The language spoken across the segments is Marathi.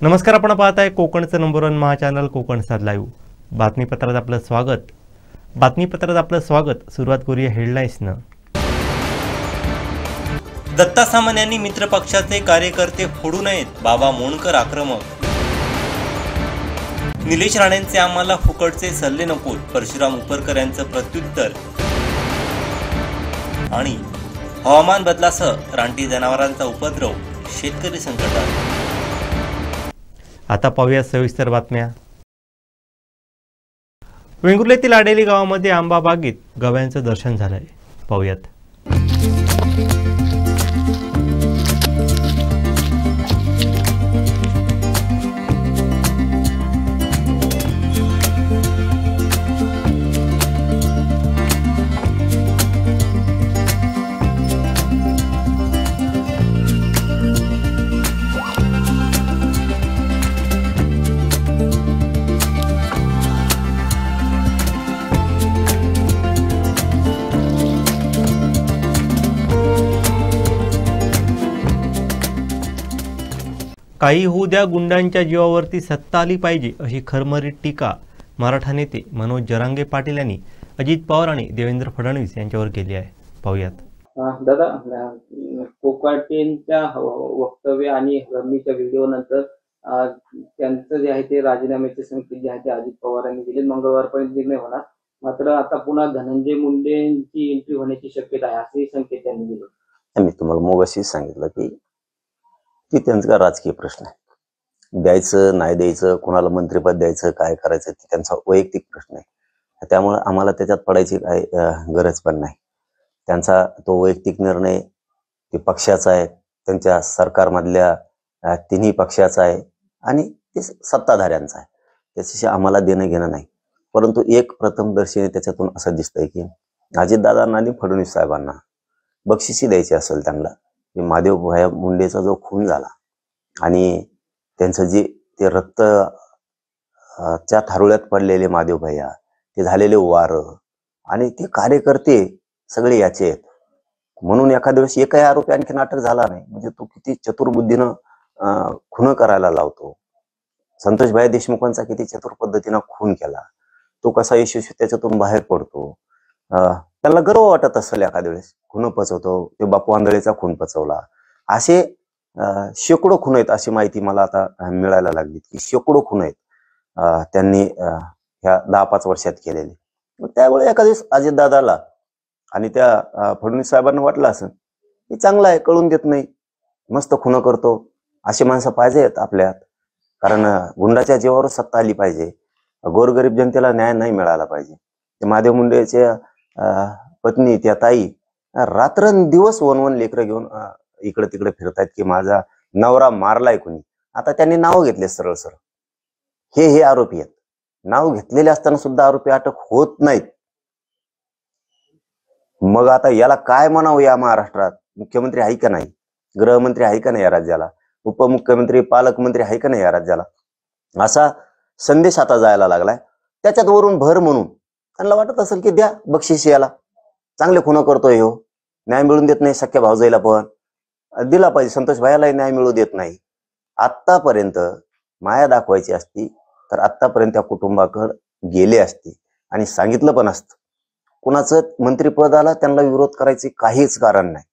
नमस्कार, आपण पाहताय कोकणचं नंबर 1 महा चॅनल कोकण सात लाईव्ह. बातमीपत्रात आपलं स्वागत. सुरुवात करूया हेडलाईन्सनं. दत्ता सामंत मित्र पक्षाचे कार्यकर्ते फोडू नयेत, बाबा मोंडकर आक्रमक. निलेश राणेंचे आम्हाला फुकटचे सल्ले नकोत, परशुराम उपरकर यांचं प्रत्युत्तर. आणि हवामान बदलासह रानटी जनावरांचा उपद्रव, शेतकरी संकटात. आता पाहूया सविस्तर बातम्या. वेंगुर्लेतील आडेली गावामध्ये आंबा बागेत गव्यांचं दर्शन झालंय. पाहूयात. काही होऊ द्या, गुंडांच्या जीवावरती सत्ता आली पाहिजे, अशी खरमरीत टीका मराठा नेते मनोज जरांगे पाटील यांनी अजित पवार आणि देवेंद्र फडणवीस यांच्यावर केली आहे. पाहूयात. दादा, कोकाटेंच्या वक्तव्य आणि रमीच्या व्हिडिओ नंतर त्यांचं जे आहे ते राजीनाम्याचे संकेत जे आहे ते अजित पवारांनी दिले. मंगळवारपर्यंत निर्णय होणार, मात्र आता पुन्हा धनंजय मुंडेंची एंट्री होण्याची शक्यता आहे, असेही संकेत त्यांनी दिले. मी तुम्हाला मगाशी सांगितलं की त्यांचा का राजकीय प्रश्न आहे, द्यायचं नाही द्यायचं, कोणाला मंत्रिपद द्यायचं, काय करायचं ते त्यांचा वैयक्तिक प्रश्न आहे. त्यामुळे आम्हाला त्याच्यात पडायची काय गरज पण नाही. त्यांचा तो वैयक्तिक निर्णय ते पक्षाचा आहे, त्यांच्या सरकारमधल्या तिन्ही पक्षाचा आहे आणि ते सत्ताधाऱ्यांचा आहे. त्याच्याशी आम्हाला देणं घेणं नाही. परंतु एक प्रथमदर्शनी त्याच्यातून असं दिसतंय की अजितदादांना आणि फडणवीस साहेबांना बक्षिसी द्यायची असेल त्यांना, की महादेवभाई मुंडेचा जो खून झाला आणि त्यांचं जे ते रक्त च्या थारोळ्यात पडलेले महादेवभाई, ते झालेले वारं आणि ते कार्यकर्ते सगळे याचे आहेत, म्हणून एखाद्या वेळेस एकही आरोपी आणखी अटक झाला नाही. म्हणजे तो किती चतुर्बुद्धीनं खून करायला लावतो. संतोषभाई देशमुखांचा किती चतुर पद्धतीनं खून केला, तो कसा यशस्वी त्याच्यातून बाहेर पडतो. त्यांना गर्व वाटत असेल एखाद्या वेळेस खून पचवतो, ते बापू आंधळेचा खून पचवला. असे शेकडो खून आहेत, अशी माहिती मला आता मिळायला लागली की शेकडो खून आहेत त्यांनी ह्या 10-5 वर्षात केलेले. त्यावेळी एखाद्या वेळेस अजितदादाला आणि त्या फडणवीस साहेबांना वाटलं असं की चांगला आहे, कळून देत नाही, मस्त खून करतो, अशी माणसं पाहिजेत आपल्यात. कारण गुंडाच्या जीवावर सत्ता आली पाहिजे, गोरगरीब जनतेला न्याय नाही मिळाला पाहिजे. ते महादेव मुंडेच्या पत्नी त्या ताई रात्रंदिवस 1-1 लेकरं घेऊन इकडे तिकडे फिरतायत की माझा नवरा मारलाय कोणी. आता त्यांनी नाव घेतले सरळ सरळ, हे आरोपी आहेत. नाव घेतलेले असताना सुद्धा आरोपी अटक होत नाहीत. मग आता याला काय म्हणावं? या महाराष्ट्रात मुख्यमंत्री आहे का नाही, गृहमंत्री आहे का नाही या राज्याला, उपमुख्यमंत्री पालकमंत्री आहे का नाही या राज्याला, असा संदेश आता जायला लागलाय. त्याच्यात वरून भर म्हणून त्यांना वाटत असेल की द्या बक्षीस, याला चांगले खून करतोय, हो न्याय मिळून देत नाही, सख्या भाऊजाईला पण दिला पाहिजे, संतोष भाईलाही न्याय मिळू देत नाही. आतापर्यंत माया दाखवायची असती तर आतापर्यंत त्या कुटुंबाकडे गेले असते आणि सांगितलं पण असतं. कुणाचं मंत्रिपदाला त्यांना विरोध करायचे काहीच कारण नाही.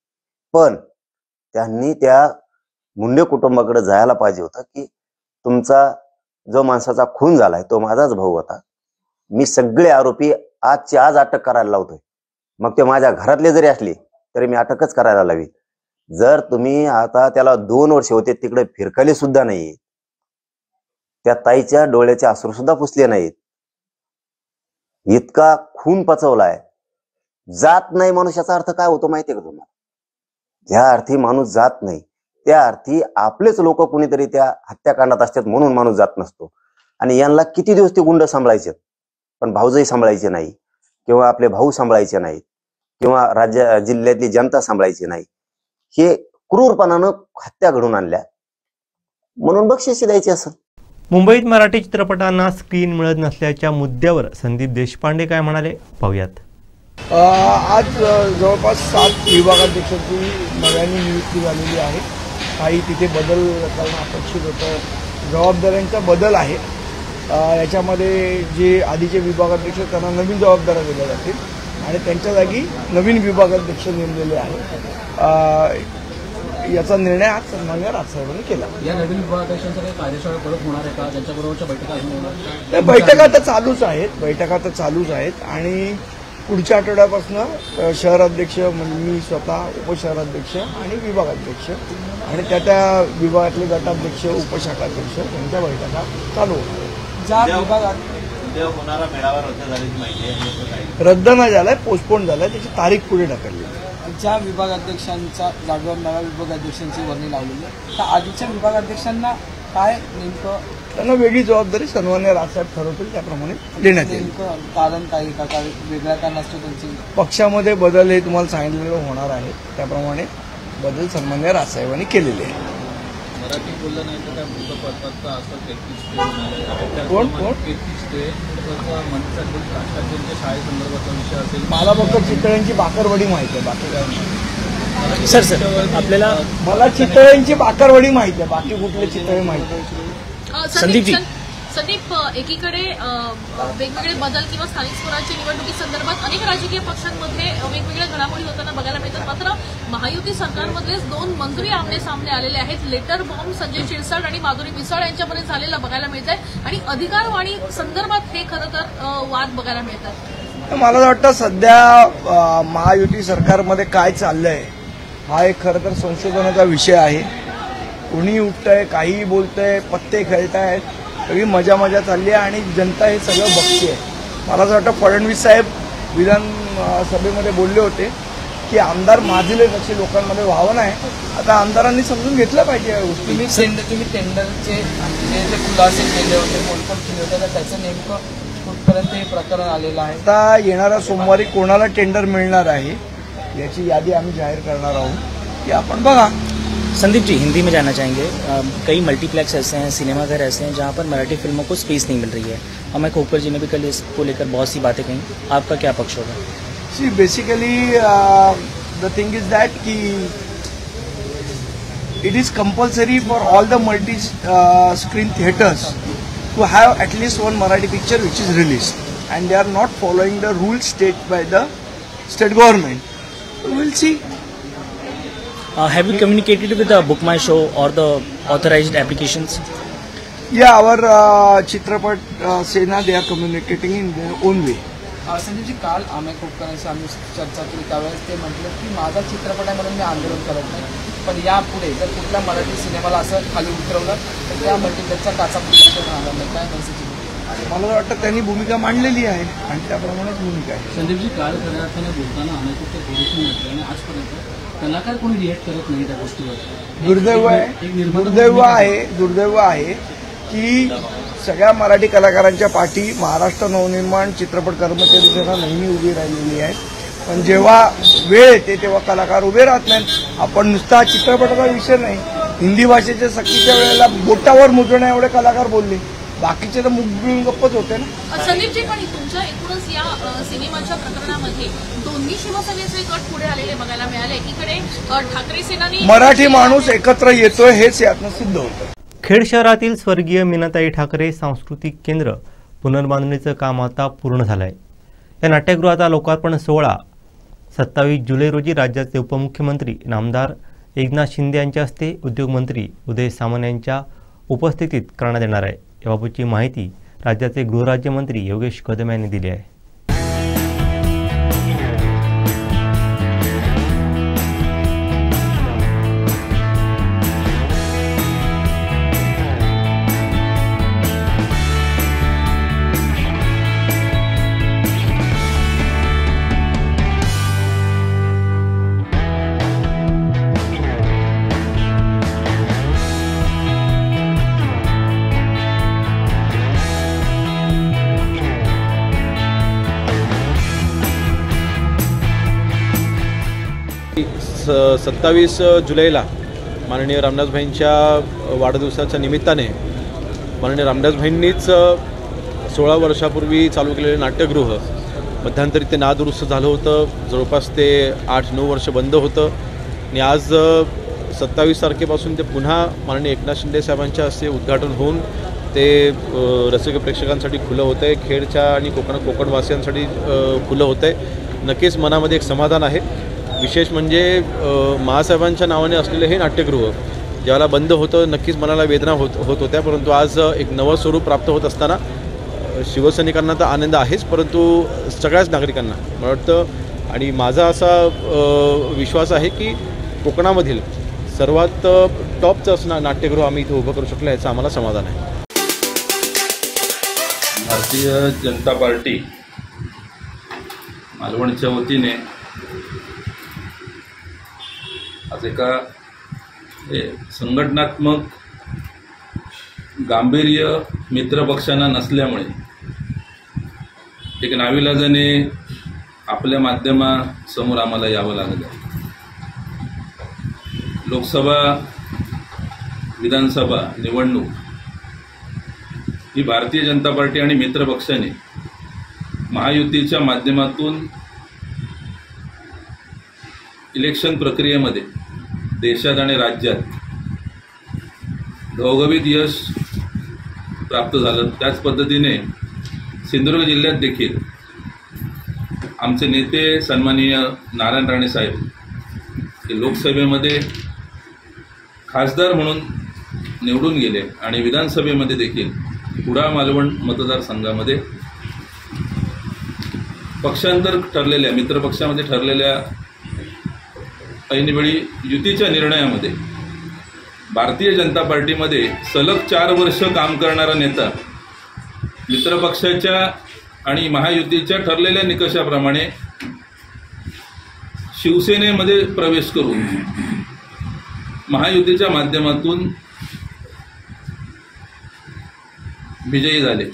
पण त्यांनी त्या मुंडे कुटुंबाकडे जायला पाहिजे होतं की तुमचा जो माणसाचा खून झालाय तो माझाच भाऊ होता, मी सगळे आरोपी आजची आज अटक करायला लावतोय, मग ते माझ्या घरातले जरी असले तरी मी अटकच करायला लावी. जर तुम्ही आता त्याला 2 वर्ष होते तिकडे फिरकले सुद्धा नाही, त्या ताईच्या डोळ्याचे अश्रू सुद्धा पुसले नाहीत, इतका खून पचवलाय, जात नाही मनुष्याचा अर्थ काय होतो माहितीये का तुम्हाला? ज्या अर्थी माणूस जात नाही त्या अर्थी आपलेच लोक कुणीतरी त्या हत्याकांडात असतात म्हणून माणूस जात नसतो. आणि यांना किती दिवस ते गुंड सांभाळायचे, पण भाऊजाई सांभाळायचे नाही, किंवा आपले भाऊ सांभाळायचे नाहीत, किंवा जिल्ह्यातली जनता सांभाळायची नाही. हे क्रूरपणानं हत्या घडून आणल्या म्हणून बक्षीस द्यायची असं. मुंबईत मराठी चित्रपटांना स्क्रीन मिळत नसल्याच्या मुद्द्यावर संदीप देशपांडे काय म्हणाले, पाहूयात. आज जवळपास 7 विभागाध्यक्षांची नव्याने नियुक्ती झालेली आहे. काही तिथे बदल करणं अपेक्षित होतं. जबाबदाऱ्यांचा बदल आहे. याच्यामध्ये जे आधीचे विभागाध्यक्ष त्यांना नवीन जबाबदाऱ्या दिल्या जातील आणि त्यांच्या जागी नवीन विभागाध्यक्ष नेमलेले आहेत. याचा निर्णय आज सन्माननीय राजसाहेबांनी केला. या नवीन विभागाध्यक्षांचा काही कार्यशाळा परत होणार आहे का? त्यांच्याबरोबरच्या बैठका अजून होणार? बैठका तर चालूच आहेत आणि पुढच्या आठवड्यापासून शहराध्यक्ष मी स्वतः, उपशहराध्यक्ष आणि विभागाध्यक्ष आणि त्या विभागातले गटाध्यक्ष, उपशाखाध्यक्ष यांच्या बैठका चालू होणार. ज्या विभागात होणारा मेळावा रद्द झाल्याची माहिती आहे. रद्द न झालाय, पोस्टपोन झालाय, त्याची तारीख पुढे ढकलली. ज्या विभागाध्यक्षांच्या जागेवर नव्या विभागाध्यक्षांची वर्णी लावलेली आहे, त्या आधीच्या विभागाध्यक्षांना काय नेमकं त्यांना वेगळी जबाबदारी सन्माननीय राजसाहेब ठरवतील त्याप्रमाणे देण्यात येईल. नेमकं कारण काय का वेगळ्या कारणास्तव त्यांची पक्षामध्ये बदल हे तुम्हाला सांगितलेलं होणार आहे, त्याप्रमाणे बदल सन्माननीय राजसाहेबांनी केलेले आहे. मराठी बोललं नाही तर त्या असं कोण शाळेसंदर्भाचा विषय असेल. मला फक्त चितळ्यांची बाकरवडी माहिती आहे, बाकी काय नाही. सर आपल्याला मला चितळ्यांची बाकरवडी माहिती आहे, बाकी कुठले चितळे माहिती आहे. संदीप, एकीकडे वेगवेगळे बदल किंवा स्थानिक स्वराज्य निवडणुकीसंदर्भात अनेक राजकीय पक्षांमध्ये वेगवेगळ्या घडामोडी होताना बघायला मिळतात. मात्र महायुती सरकारमधलेच 2 मंत्री आमने सामने आलेले आहेत. लेटर बॉम्ब संजय शिरसाट आणि माधुरी मिसाळ यांच्यामध्ये झालेलं बघायला मिळत आहे आणि अधिकारवाणी संदर्भात हे खरं तर वाद बघायला मिळतात. मला वाटतं सध्या महायुती सरकारमध्ये काय चाललंय हा एक खरं तर संशोधनाचा विषय आहे. कुणी उठतंय, काहीही बोलतंय, पत्ते खेळतायत, सगळी मजा चालली आहे आणि जनता हे सगळं बघतेय. मला असं वाटतं फडणवीस साहेब विधानसभेमध्ये बोलले होते की आमदार माजले तशी लोकांमध्ये भावना आहे. आता आमदारांनी समजून घेतलं पाहिजे या गोष्टी. तुम्ही टेंडरचे जे खुलासे केले होते, कोणकोण केले होते, तर त्याचं नेमकं कुठपर्यंत हे प्रकरण आलेलं आहे? आता येणाऱ्या सोमवारी कोणाला टेंडर मिळणार आहे याची यादी आम्ही जाहीर करणार आहोत, की आपण बघा. संदीप जी, हिंदी में जाना चाहेंगे. कई मल्टीप्लेक्स ऐसे हैं, सिनेमाघर ऐसे हैं जहाँ पर मराठी फिल्मों को स्पेस नहीं मिल रही है. अमित खोकर जी ने भी कल इसको लेकर बहुत सी बातें कही. आपका क्या पक्ष होगा? See basically the thing is that कि it is compulsory for all the multi screen theatres to have at least one Marathi picture which is released, and they are not following the rules set by the state government. We will see. Have you communicated with the Book My Show or the authorized applications? Yeah, our चित्रपट सेना, they are communicating in their own way. Sandeepji, काल अमित खोपकरांशी आम्ही चर्चा केली त्यावेळेस ते म्हटले की माझा चित्रपट आहे म्हणून मी आंदोलन करत नाही, पण यापुढे जर कुठल्या मराठी सिनेमाला असं खाली उतरवलं तर त्या मल्टीप्लेक्सचा काचा पुढे राहणार नाही. काय मेसेज? मला वाटतं त्यांनी भूमिका मांडलेली आहे आणि त्याप्रमाणेच भूमिका आहे. संदीपजी, काल खऱ्या अर्थाने बोलताना अनेक पोलिसांनी म्हटलं आणि आजपर्यंत कलाकार कोणी रिएक्ट करत नाही त्या गोष्टीवर. दुर्दैव आहे की सगळ्या मराठी कलाकारांच्या पाठी महाराष्ट्र नवनिर्माण चित्रपट कर्मचारी सेना नेहमी उभी राहिलेली आहे, पण जेव्हा वेळ येते तेव्हा कलाकार उभे राहत नाहीत. आपण नुसता चित्रपटाचा विषय नाही, हिंदी भाषेच्या सक्तीच्या वेळेला बोटावर मुजण्या एवढे कलाकार बोलले, बाकीचे तर मुग गप्पच होते ना. संदीपजी, पण तुमच्या एकूणच या सिनेमाच्या प्रकरणामध्ये दोन्ही शिवसेनेचे गट पुढे आलेले बघायला मिळाले. एकीकडे ठाकरे सेनानी मराठी माणूस एकत्र येतोय हेच यातनं सिद्ध होतं. खेड शहरातील स्वर्गीय मीनाताई ठाकरे सांस्कृतिक केंद्र पुनर्बांधणीचं काम आता पूर्ण झालं आहे. या नाट्यगृहाचा लोकार्पण सोहळा 27 जुलै रोजी राज्याचे उपमुख्यमंत्री नामदार एकनाथ शिंदे यांच्या हस्ते उद्योगमंत्री उदय सामंत यांच्या उपस्थितीत करण्यात येणार आहे. याबाबतची माहिती राज्याचे गृहराज्यमंत्री योगेश कदम यांनी दिली आहे. सत्तावीस जुलैला माननीय रामदासभाईंच्या वाढदिवसाच्या निमित्ताने माननीय रामदासभाईंनीच 16 वर्षापूर्वी चालू केलेले नाट्यगृह मध्यंतरी ते नादुरुस्त झालं होतं. जवळपास ते 8-9 वर्ष बंद होतं आणि आज 27 तारखेपासून ते पुन्हा माननीय एकनाथ शिंदे साहेबांच्या हस्ते उद्घाटन होऊन ते रसिक प्रेक्षकांसाठी खुलं होतं आहे, खेडच्या आणि कोकणवासियांसाठी खुलं होतं आहे. नक्कीच मनामध्ये एक समाधान आहे. विशेष म्हणजे महासाहेबांच्या नावाने असलेलं हे नाट्यगृह ज्याला बंद होतं, नक्कीच मनाला वेदना होत होत्या, परंतु आज एक नवं स्वरूप प्राप्त होत असताना शिवसैनिकांना तर आनंद आहेच, परंतु सगळ्याच नागरिकांना मला वाटतं आणि माझा असा विश्वास आहे की कोकणामधील सर्वात टॉपचं असं नाट्यगृह आम्ही इथे उभं करू शकलो, याचं आम्हाला समाधान आहे. भारतीय जनता पार्टी मालवणच्या वतीने आज एका संघटनात्मक गांभीर्य मित्रपक्षांना नसल्यामुळे एक नाविलाजाने आपल्या माध्यमासमोर आम्हाला यावं लागलं. लोकसभा विधानसभा निवडणूक ही भारतीय जनता पार्टी आणि मित्रपक्षाने महायुतीच्या माध्यमातून इलेक्शन प्रक्रियेमध्ये देशात आणि राज्यात घवघवीत यश प्राप्त झालं. त्याच पद्धतीने सिंधुदुर्ग जिल्ह्यात देखील आमचे नेते सन्माननीय नारायण राणे साहेब हे लोकसभेमध्ये खासदार म्हणून निवडून गेले आणि विधानसभेमध्ये देखील कुडाळ मालवण मतदारसंघामध्ये पक्षांतर ठरलेल्या मित्रपक्षामध्ये ठरलेल्या ऐनवेळी युतीच्या निर्णयामध्ये भारतीय जनता पार्टीमध्ये सलग 4 वर्ष काम करणारा नेता मित्रपक्षाच्या आणि महायुतीच्या ठरलेल्या निकषाप्रमाणे शिवसेनेमध्ये प्रवेश करून महायुतीच्या माध्यमातून विजयी झाले.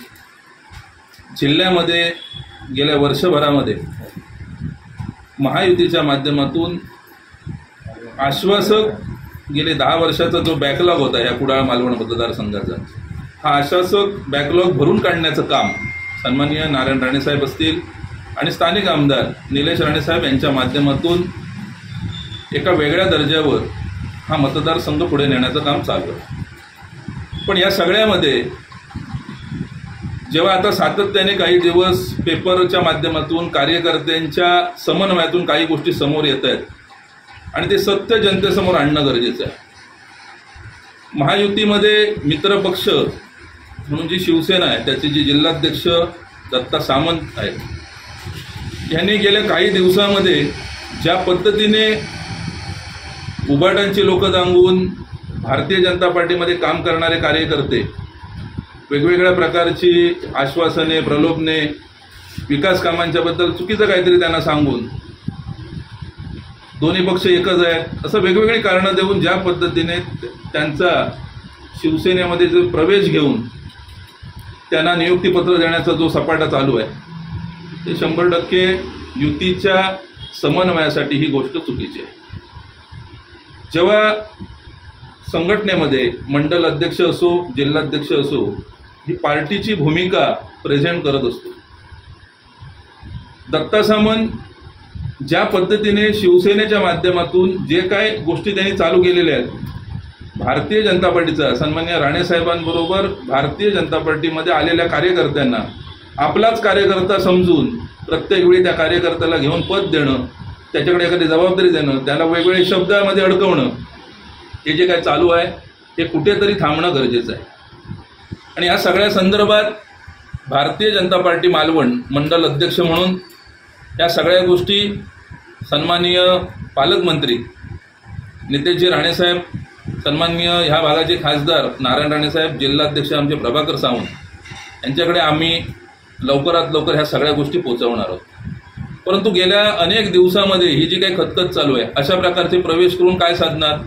जिल्ह्यामध्ये गेल्या वर्षभरामध्ये महायुतीच्या माध्यमातून आश्वासक गेले 10 वर्षाचा जो बॅकलॉग होता या कुडाळ मालवण मतदारसंघाचा, हा आश्वासक बॅकलॉग भरून काढण्याचं काम सन्माननीय नारायण राणे साहेब असतील आणि स्थानिक आमदार निलेश राणे साहेब यांच्या माध्यमातून एका वेगळ्या दर्जावर हा मतदारसंघ पुढे नेण्याचं काम चालू आहे. पण या सगळ्यामध्ये जेव्हा आता सातत्याने काही दिवस पेपरच्या माध्यमातून कार्यकर्त्यांच्या समन्वयातून काही गोष्टी समोर येत आहेत आणि ते सत्य जनतेसमोर आणणं गरजेचं आहे. महायुतीमध्ये मित्रपक्ष म्हणून जी शिवसेना आहे त्याचे जे जिल्हाध्यक्ष दत्ता सामंत आहेत, यांनी गेल्या काही दिवसामध्ये ज्या पद्धतीने उबाटांची लोक दांगून भारतीय जनता पार्टीमध्ये काम करणारे कार्यकर्ते वेगवेगळ्या प्रकारची आश्वासने, प्रलोभने, विकास कामांच्या बद्दल चुकीचं काहीतरी त्यांना सांगून दोन्ही पक्ष एकच आहेत असं वेगवेगळी कारणं देऊन ज्या पद्धतीने त्यांचा शिवसेनेमध्ये जो प्रवेश घेऊन त्यांना नियुक्तीपत्र देण्याचा जो सपाटा चालू आहे, ते 100% युतीच्या समन्वयासाठी ही गोष्ट चुकीची आहे. जेव्हा संघटनेमध्ये मंडल अध्यक्ष असो, जिल्हाध्यक्ष असो, ही पार्टीची भूमिका प्रेझेंट करत असतो. दत्ता सामंत ज्या पद्धतीने शिवसेनेच्या माध्यमातून जे काय गोष्टी त्यांनी चालू केलेल्या आहेत, भारतीय जनता पार्टीचा सन्माननीय राणे साहेबांबरोबर भारतीय जनता पार्टीमध्ये आलेल्या कार्यकर्त्यांना आपलाच कार्यकर्ता समजून प्रत्येक वेळी त्या कार्यकर्त्याला घेऊन पद देणं, त्याच्याकडे एखादी जबाबदारी देणं, त्याला वेगवेगळे शब्दामध्ये अडकवणं, हे जे काय चालू आहे हे कुठेतरी थांबणं गरजेचं आहे. आणि या सगळ्या संदर्भात भारतीय जनता पार्टी मालवण मंडल अध्यक्ष म्हणून या सगळ्या गोष्टी सन्माननीय पालकमंत्री नितेशजी राणेसाहेब, सन्माननीय ह्या भागाचे खासदार नारायण राणेसाहेब, जिल्हाध्यक्ष आमचे प्रभाकर सावंत यांच्याकडे आम्ही लवकरात लवकर ह्या सगळ्या गोष्टी पोहोचवणार आहोत. परंतु गेल्या अनेक दिवसामध्ये ही जी काही खतखत चालू आहे, अशा प्रकारचे प्रवेश करून काय साधणार?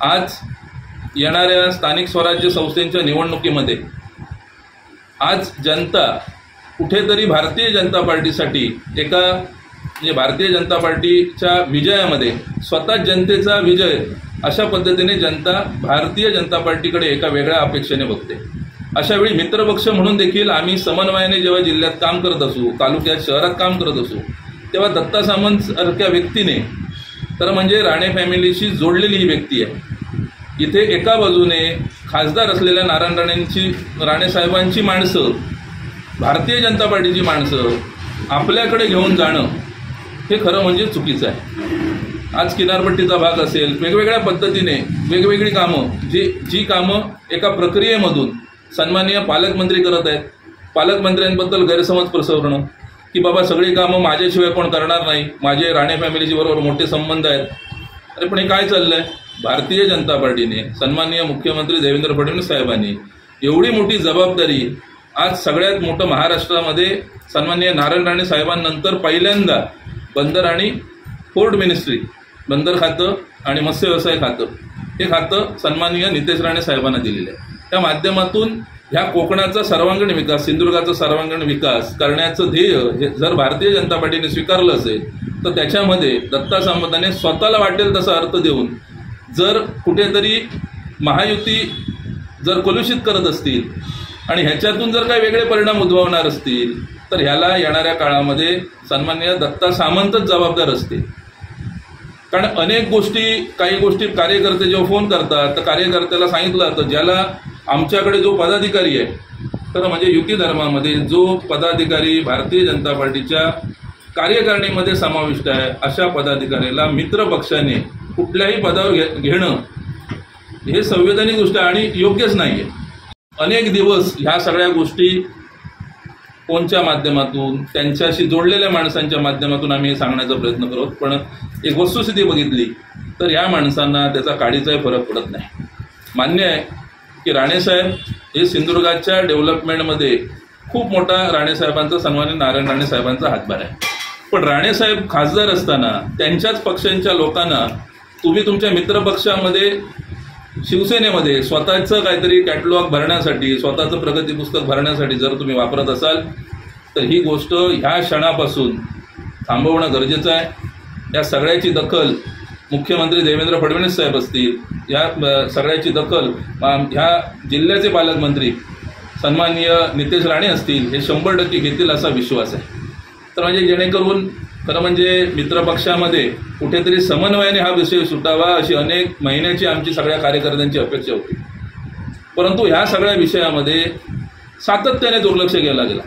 आज येणाऱ्या स्थानिक स्वराज्य संस्थेच्या निवडणुकीमध्ये आज जनता कुठेतरी भारतीय जनता पार्टीसाठी एका म्हणजे भारतीय जनता पार्टीच्या विजयामध्ये स्वतः जनतेचा विजय अशा पद्धतीने जनता भारतीय जनता पार्टीकडे एका वेगळ्या अपेक्षेने बघते. अशावेळी मित्रपक्ष म्हणून देखील आम्ही समन्वयाने जेव्हा जिल्ह्यात काम करत असू, तालुक्यात, शहरात काम करत असू, तेव्हा दत्ता सामंत सारख्या व्यक्तीने तर म्हणजे राणे फॅमिलीशी जोडलेली ही व्यक्ती आहे. इथे एका बाजूने खासदार असलेल्या नारायण राणे साहेबांची माणसं, भारतीय जनता पार्टीची माणसं आपल्याकडे घेऊन जाणं हे खरं म्हणजे चुकीचं आहे. आज किनारपट्टीचा भाग असेल, वेगवेगळ्या पद्धतीने वेगवेगळी कामं जी कामं एका प्रक्रियेमधून सन्माननीय पालकमंत्री करत आहेत, पालकमंत्र्यांबद्दल गैरसमज पसरवणं की बाबा सगळी कामं माझ्याशिवाय कोण करणार नाही, माझे राणे फॅमिलीची बरोबर मोठे संबंध आहेत. अरे पण हे काय चाललंय? भारतीय जनता पार्टीने, सन्माननीय मुख्यमंत्री देवेंद्र फडणवीस साहेबांनी एवढी मोठी जबाबदारी, आज सगळ्यात मोठं महाराष्ट्रामध्ये सन्माननीय नारायण राणे साहेबांनंतर पहिल्यांदा बंदर आणि पोर्ट मिनिस्ट्री, बंदर खातं आणि मत्स्य व्यवसाय खातं, हे खातं सन्माननीय नितेश राणे साहेबांना दिलेलं आहे. त्या माध्यमातून ह्या कोकणाचा सर्वांगीण विकास, सिंधुदुर्गाचा सर्वांगीण विकास करण्याचं ध्येय हे जर भारतीय जनता पार्टीने स्वीकारलं असेल तर त्याच्यामध्ये दत्ता सामंतांनी स्वतःला वाटेल तसा अर्थ देऊन जर कुठेतरी महायुती जर कलुषित करत असतील आणि ह्याच्यातून जर काही वेगळे परिणाम उद्भवणार असतील तर ह्याला येणाऱ्या काळामध्ये सन्माननीय दत्ता सामंतच जबाबदार असतील. कारण अनेक गोष्टी, काही गोष्टी कार्यकर्ते जेव्हा फोन करतात तर कार्यकर्त्याला सांगितलं जातं ज्याला आमच्याकडे जो पदाधिकारी आहे, तर म्हणजे युती धर्मामध्ये जो पदाधिकारी भारतीय जनता पार्टीच्या कार्यकारिणीमध्ये समाविष्ट आहे अशा पदाधिकाऱ्याला मित्र पक्षाने कुठल्याही पदावर घेणं हे संवैधानिक दृष्ट्या आणि योग्यच नाही आहे. अनेक दिवस ह्या सगळ्या गोष्टी फोनच्या माध्यमातून, त्यांच्याशी जोडलेल्या माणसांच्या माध्यमातून आम्ही हे सांगण्याचा प्रयत्न करतो, पण एक वस्तुस्थिती बघितली तर या माणसांना त्याचा काडीचाही फरक पडत नाही. मान्य आहे की राणेसाहेब हे सिंधुदुर्गाच्या डेव्हलपमेंटमध्ये खूप मोठा राणेसाहेबांचा, सन्माननीय नारायण राणे साहेबांचा हातभार आहे. पण राणेसाहेब खासदार असताना त्यांच्याच पक्षांच्या लोकांना तुम्ही तुमच्या मित्रपक्षामध्ये, शिवसेनेमध्ये स्वतःचं काहीतरी कॅटलॉग भरण्यासाठी, स्वतःचं प्रगती पुस्तक भरण्यासाठी जर तुम्ही वापरत असाल तर ही गोष्ट ह्या क्षणापासून थांबवणं गरजेचं आहे. या सगळ्याची दखल मुख्यमंत्री देवेंद्र फडणवीस साहेब असतील, या सगळ्याची दखल ह्या जिल्ह्याचे पालकमंत्री सन्माननीय नितेश राणे असतील, हे 100% घेतील असा विश्वास आहे. तर म्हणजे जेणेकरून खरं म्हणजे मित्रपक्षामध्ये कुठेतरी समन्वयाने हा विषय सुटावा अशी अनेक महिन्याची आमची सगळ्या कार्यकर्त्यांची अपेक्षा होती. परंतु ह्या सगळ्या विषयामध्ये सातत्याने दुर्लक्ष केला गेला.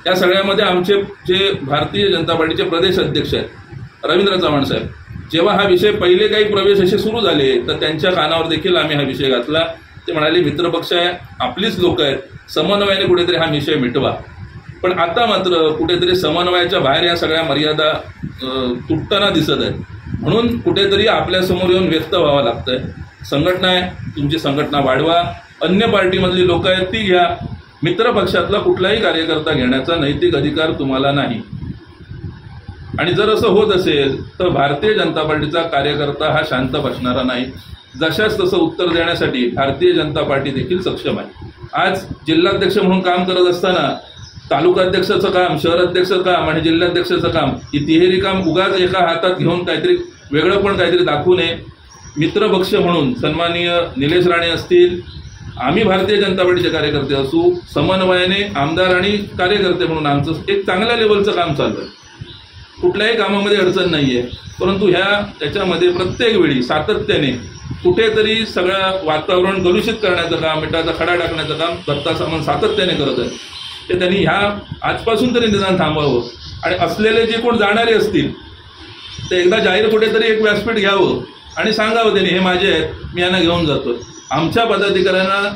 या सगळ्यामध्ये आमचे जे भारतीय जनता पार्टीचे प्रदेश अध्यक्ष आहेत रवींद्र चव्हाण साहेब, जेव्हा हा विषय पहिले काही प्रवेश असे सुरू झाले तर त्यांच्या कानावर देखील आम्ही हा विषय घातला. ते म्हणाले मित्रपक्ष आहे, आपलीच लोक आहेत, समन्वयाने कुठेतरी हा विषय मिटवा. पण आता मात्र कुठेतरी समन्वयाच्या बाहेर या सगळ्या मर्यादा तुटताना दिसत आहेत. म्हणून कुठेतरी आपल्यासमोर येऊन व्यक्त व्हावं लागतंय. संघटना आहे, तुमची संघटना वाढवा, अन्य पार्टीमधली लोक आहेत ती घ्या, मित्रपक्षातला कुठलाही कार्यकर्ता घेण्याचा नैतिक अधिकार तुम्हाला नाही. आणि जर असं होत असेल तर भारतीय जनता पार्टीचा कार्यकर्ता हा शांत बसणारा नाही. जशाच तसं उत्तर देण्यासाठी भारतीय जनता पार्टी देखील सक्षम आहे. आज जिल्हाध्यक्ष म्हणून काम करत असताना तालुकाध्यक्षाचं काम, शहराध्यक्षाचं काम आणि जिल्हाध्यक्षाचं काम, ही तिहेरी काम उगाच एका हातात घेऊन काहीतरी वेगळं पण काहीतरी दाखवू नये. मित्रपक्ष म्हणून सन्माननीय निलेश राणे असतील, आम्ही भारतीय जनता पार्टीचे कार्यकर्ते असू, समन्वयाने आमदार आणि कार्यकर्ते म्हणून आमचं एक चांगल्या लेवलचं काम चालू आहे. कुठल्याही कामामध्ये अडचण नाही आहे. परंतु याच्यामध्ये प्रत्येक वेळी सातत्याने कुठेतरी सगळं वातावरण कलुषित करण्याचं काम, मिठाचा खडा टाकण्याचं काम दत्ता सामंत सातत्याने करत आहे. ते त्यांनी आजपासून तरी निदान थांबवावं. आणि असलेले जे कोण जाणारे असतील ते एकदा जाहीर कुठेतरी एक व्यासपीठ घ्यावं आणि सांगावं त्यांनी हे माझे आहेत, मी यांना घेऊन जातो. आमच्या पदाधिकाऱ्यांना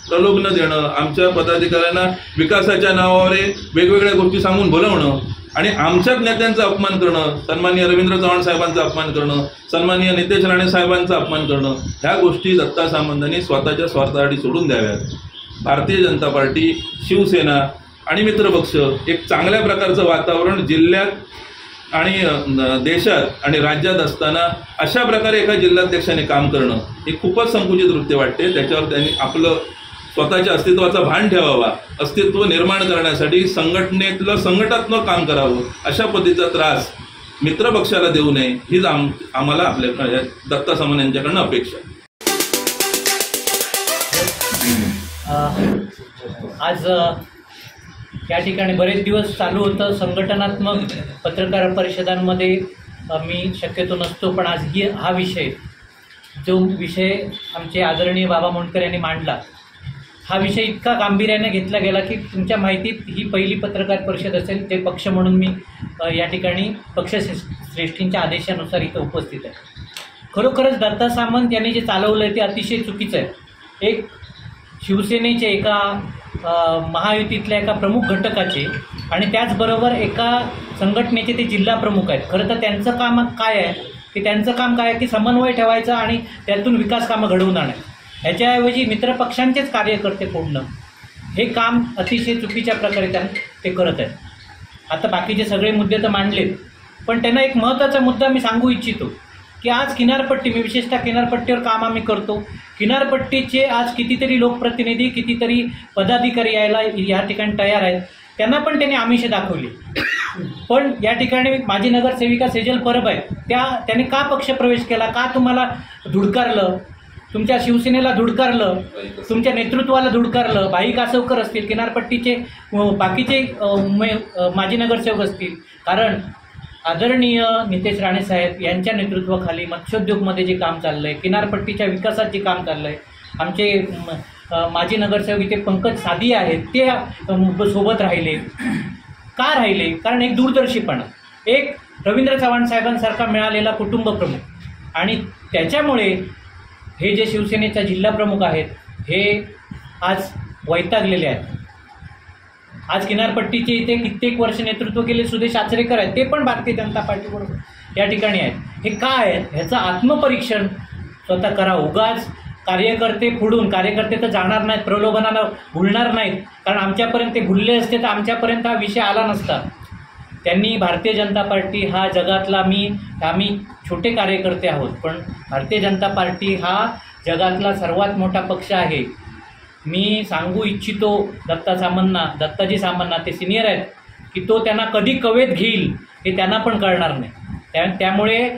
प्रलोभन देणं, आमच्या पदाधिकाऱ्यांना विकासाच्या नावावर वेगवेगळ्या गोष्टी सांगून बोलवणं आणि आमच्याच नेत्यांचा अपमान करणं, सन्माननीय रवींद्र चव्हाण साहेबांचा अपमान करणं, सन्माननीय नितेश राणे साहेबांचा अपमान करणं, ह्या गोष्टी दत्ता सामंतांनी स्वतःच्या स्वार्थासाठी सोडून द्याव्यात. भारतीय जनता पार्टी, शिवसेना आणि मित्रपक्ष एक चांगल्या प्रकारचं वातावरण जिल्ह्यात आणि देशात आणि राज्यात असताना अशा प्रकारे एका जिल्हाध्यक्षाने काम करणं हे खूपच संकुचित वृत्ती वाटते. त्याच्यावर त्यांनी आपलं स्वतःच्या अस्तित्वाचा भान ठेवावा, अस्तित्व निर्माण करण्यासाठी संघटनात्मक काम करावं. अशा पद्धतीचा त्रास मित्रपक्षाला देऊ नये हीच आम्हाला आपल्या दत्ता सामंत यांच्याकडनं अपेक्षा. आज या ठिकाणी बरेच दिवस चालू होतं संघटनात्मक पत्रकार परिषदांमध्ये मी शक्यतो नसतो, पण आज हा विषय, जो विषय आमचे आदरणीय बाबा मोंडकर यांनी मांडला, हा विषय इतका गांभीर्याने घेतला गेला की तुमच्या माहितीत ही पहिली पत्रकार परिषद असेल ते पक्ष म्हणून मी या ठिकाणी पक्षश्रेष्ठींच्या आदेशानुसार इथं उपस्थित आहे. खरोखरच दत्ता सामंत यांनी जे चालवलं आहे ते अतिशय चुकीचं आहे. एक शिवसेनेचे एका महायुतीतल्या एका प्रमुख घटकाचे आणि त्याचबरोबर एका संघटनेचे ते जिल्हा प्रमुख आहेत. खरं तर त्यांचं काम काय आहे की की समन्वय ठेवायचं आणि त्यातून विकास कामं घडवून आणायचं. ह्याच्याऐवजी मित्रपक्षांचेच कार्यकर्ते फोडणं हे काम अतिशय चुकीच्या प्रकारे ते करत आहेत. आता बाकीचे सगळे मुद्दे तर मांडलेत, पण त्यांना एक महत्त्वाचा मुद्दा मी सांगू इच्छितो की आज किनारपट्टी, मी विशेषतः किनारपट्टीवर काम आम्ही करतो, किनारपट्टीचे आज कितीतरी लोकप्रतिनिधी, कितीतरी पदाधिकारी यायला या ठिकाणी तयार आहेत. त्यांना पण त्यांनी आमिष दाखवली. पण या ठिकाणी माजी नगरसेविका सेजल परब आहे, त्यांनी का पक्षप्रवेश केला, का तुम्हाला धुडकारलं, तुमच्या शिवसेनेला धुडकारलं, तुमच्या नेतृत्वाला धुडकारलं. भाई कासवकर असतील, किनारपट्टीचे बाकीचे माजी नगरसेवक असतील. कारण आदरणीय नितेश राणे साहेब यांच्या नेतृत्वाखाली मत्स्योद्योगमध्ये जे काम चाललं आहे, किनारपट्टीच्या विकासात जे काम चाललं आहे, आमचे माजी नगरसेवक इथे पंकज साधी आहेत, ते सोबत राहिले. का राहिले? कारण एक दूरदर्शीपणा, एक रवींद्र चव्हाण साहेबांसारखा मिळालेला कुटुंब प्रमुख, आणि त्याच्यामुळे हे जे शिवसेनेचा जिल्हा प्रमुख आहेत हे आज वैतागलेले आहेत. आज किनारपट्टीचे इथे कित्येक वर्ष नेतृत्व केले सुदेश आचरेकर आहेत, ते पण भारतीय जनता पार्टीबरोबर या ठिकाणी आहेत. हे काय आहेत ह्याचं आत्मपरीक्षण स्वतः करा. उगाच कार्यकर्ते फोडून, कार्यकर्ते तर जाणार नाहीत, प्रलोभनाला भुलणार नाहीत, कारण आमच्यापर्यंत ते भुलले असते तर आमच्यापर्यंत हा विषय आला नसता. त्यांनी भारतीय जनता पार्टी हा जगातला, आम्ही छोटे कार्यकर्ते आहोत, पण भारतीय जनता पार्टी हा जगातला सर्वात मोठा पक्ष आहे. मी सांगू इच्छितो दत्ताजी सामंतना, ते सिनियर आहेत, की तो त्यांना कधी कवेत घेईल हे त्यांना पण कळणार नाही. त्यामुळे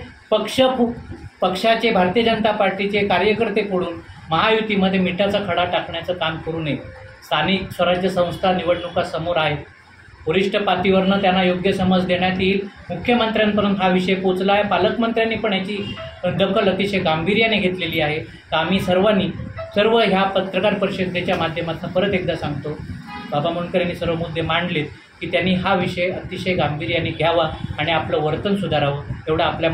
पक्षाचे, भारतीय जनता पार्टीचे कार्यकर्ते फोडून महायुतीमध्ये मिठाचा खडा टाकण्याचं काम करू नये. स्थानिक स्वराज्य संस्था निवडणुका समोर आहेत, वरिष्ठ पातळीवरनं त्यांना योग्य समज देण्यात येईल. मुख्यमंत्र्यांपर्यंत हा विषय पोचला आहे, पालकमंत्र्यांनी पण याची दखल अतिशय गांभीर्याने घेतलेली आहे. तर आम्ही सर्व ह्या पत्रकार परिषदेच्या माध्यमातून परत एकदा सांगतो, बाबा मोंडकर यांनी सर्व मुद्दे मांडलेत की त्यांनी हा विषय अतिशय गांभीर्याने घ्यावा आणि आपलं वर्तन सुधारावं, एवढं आपल्या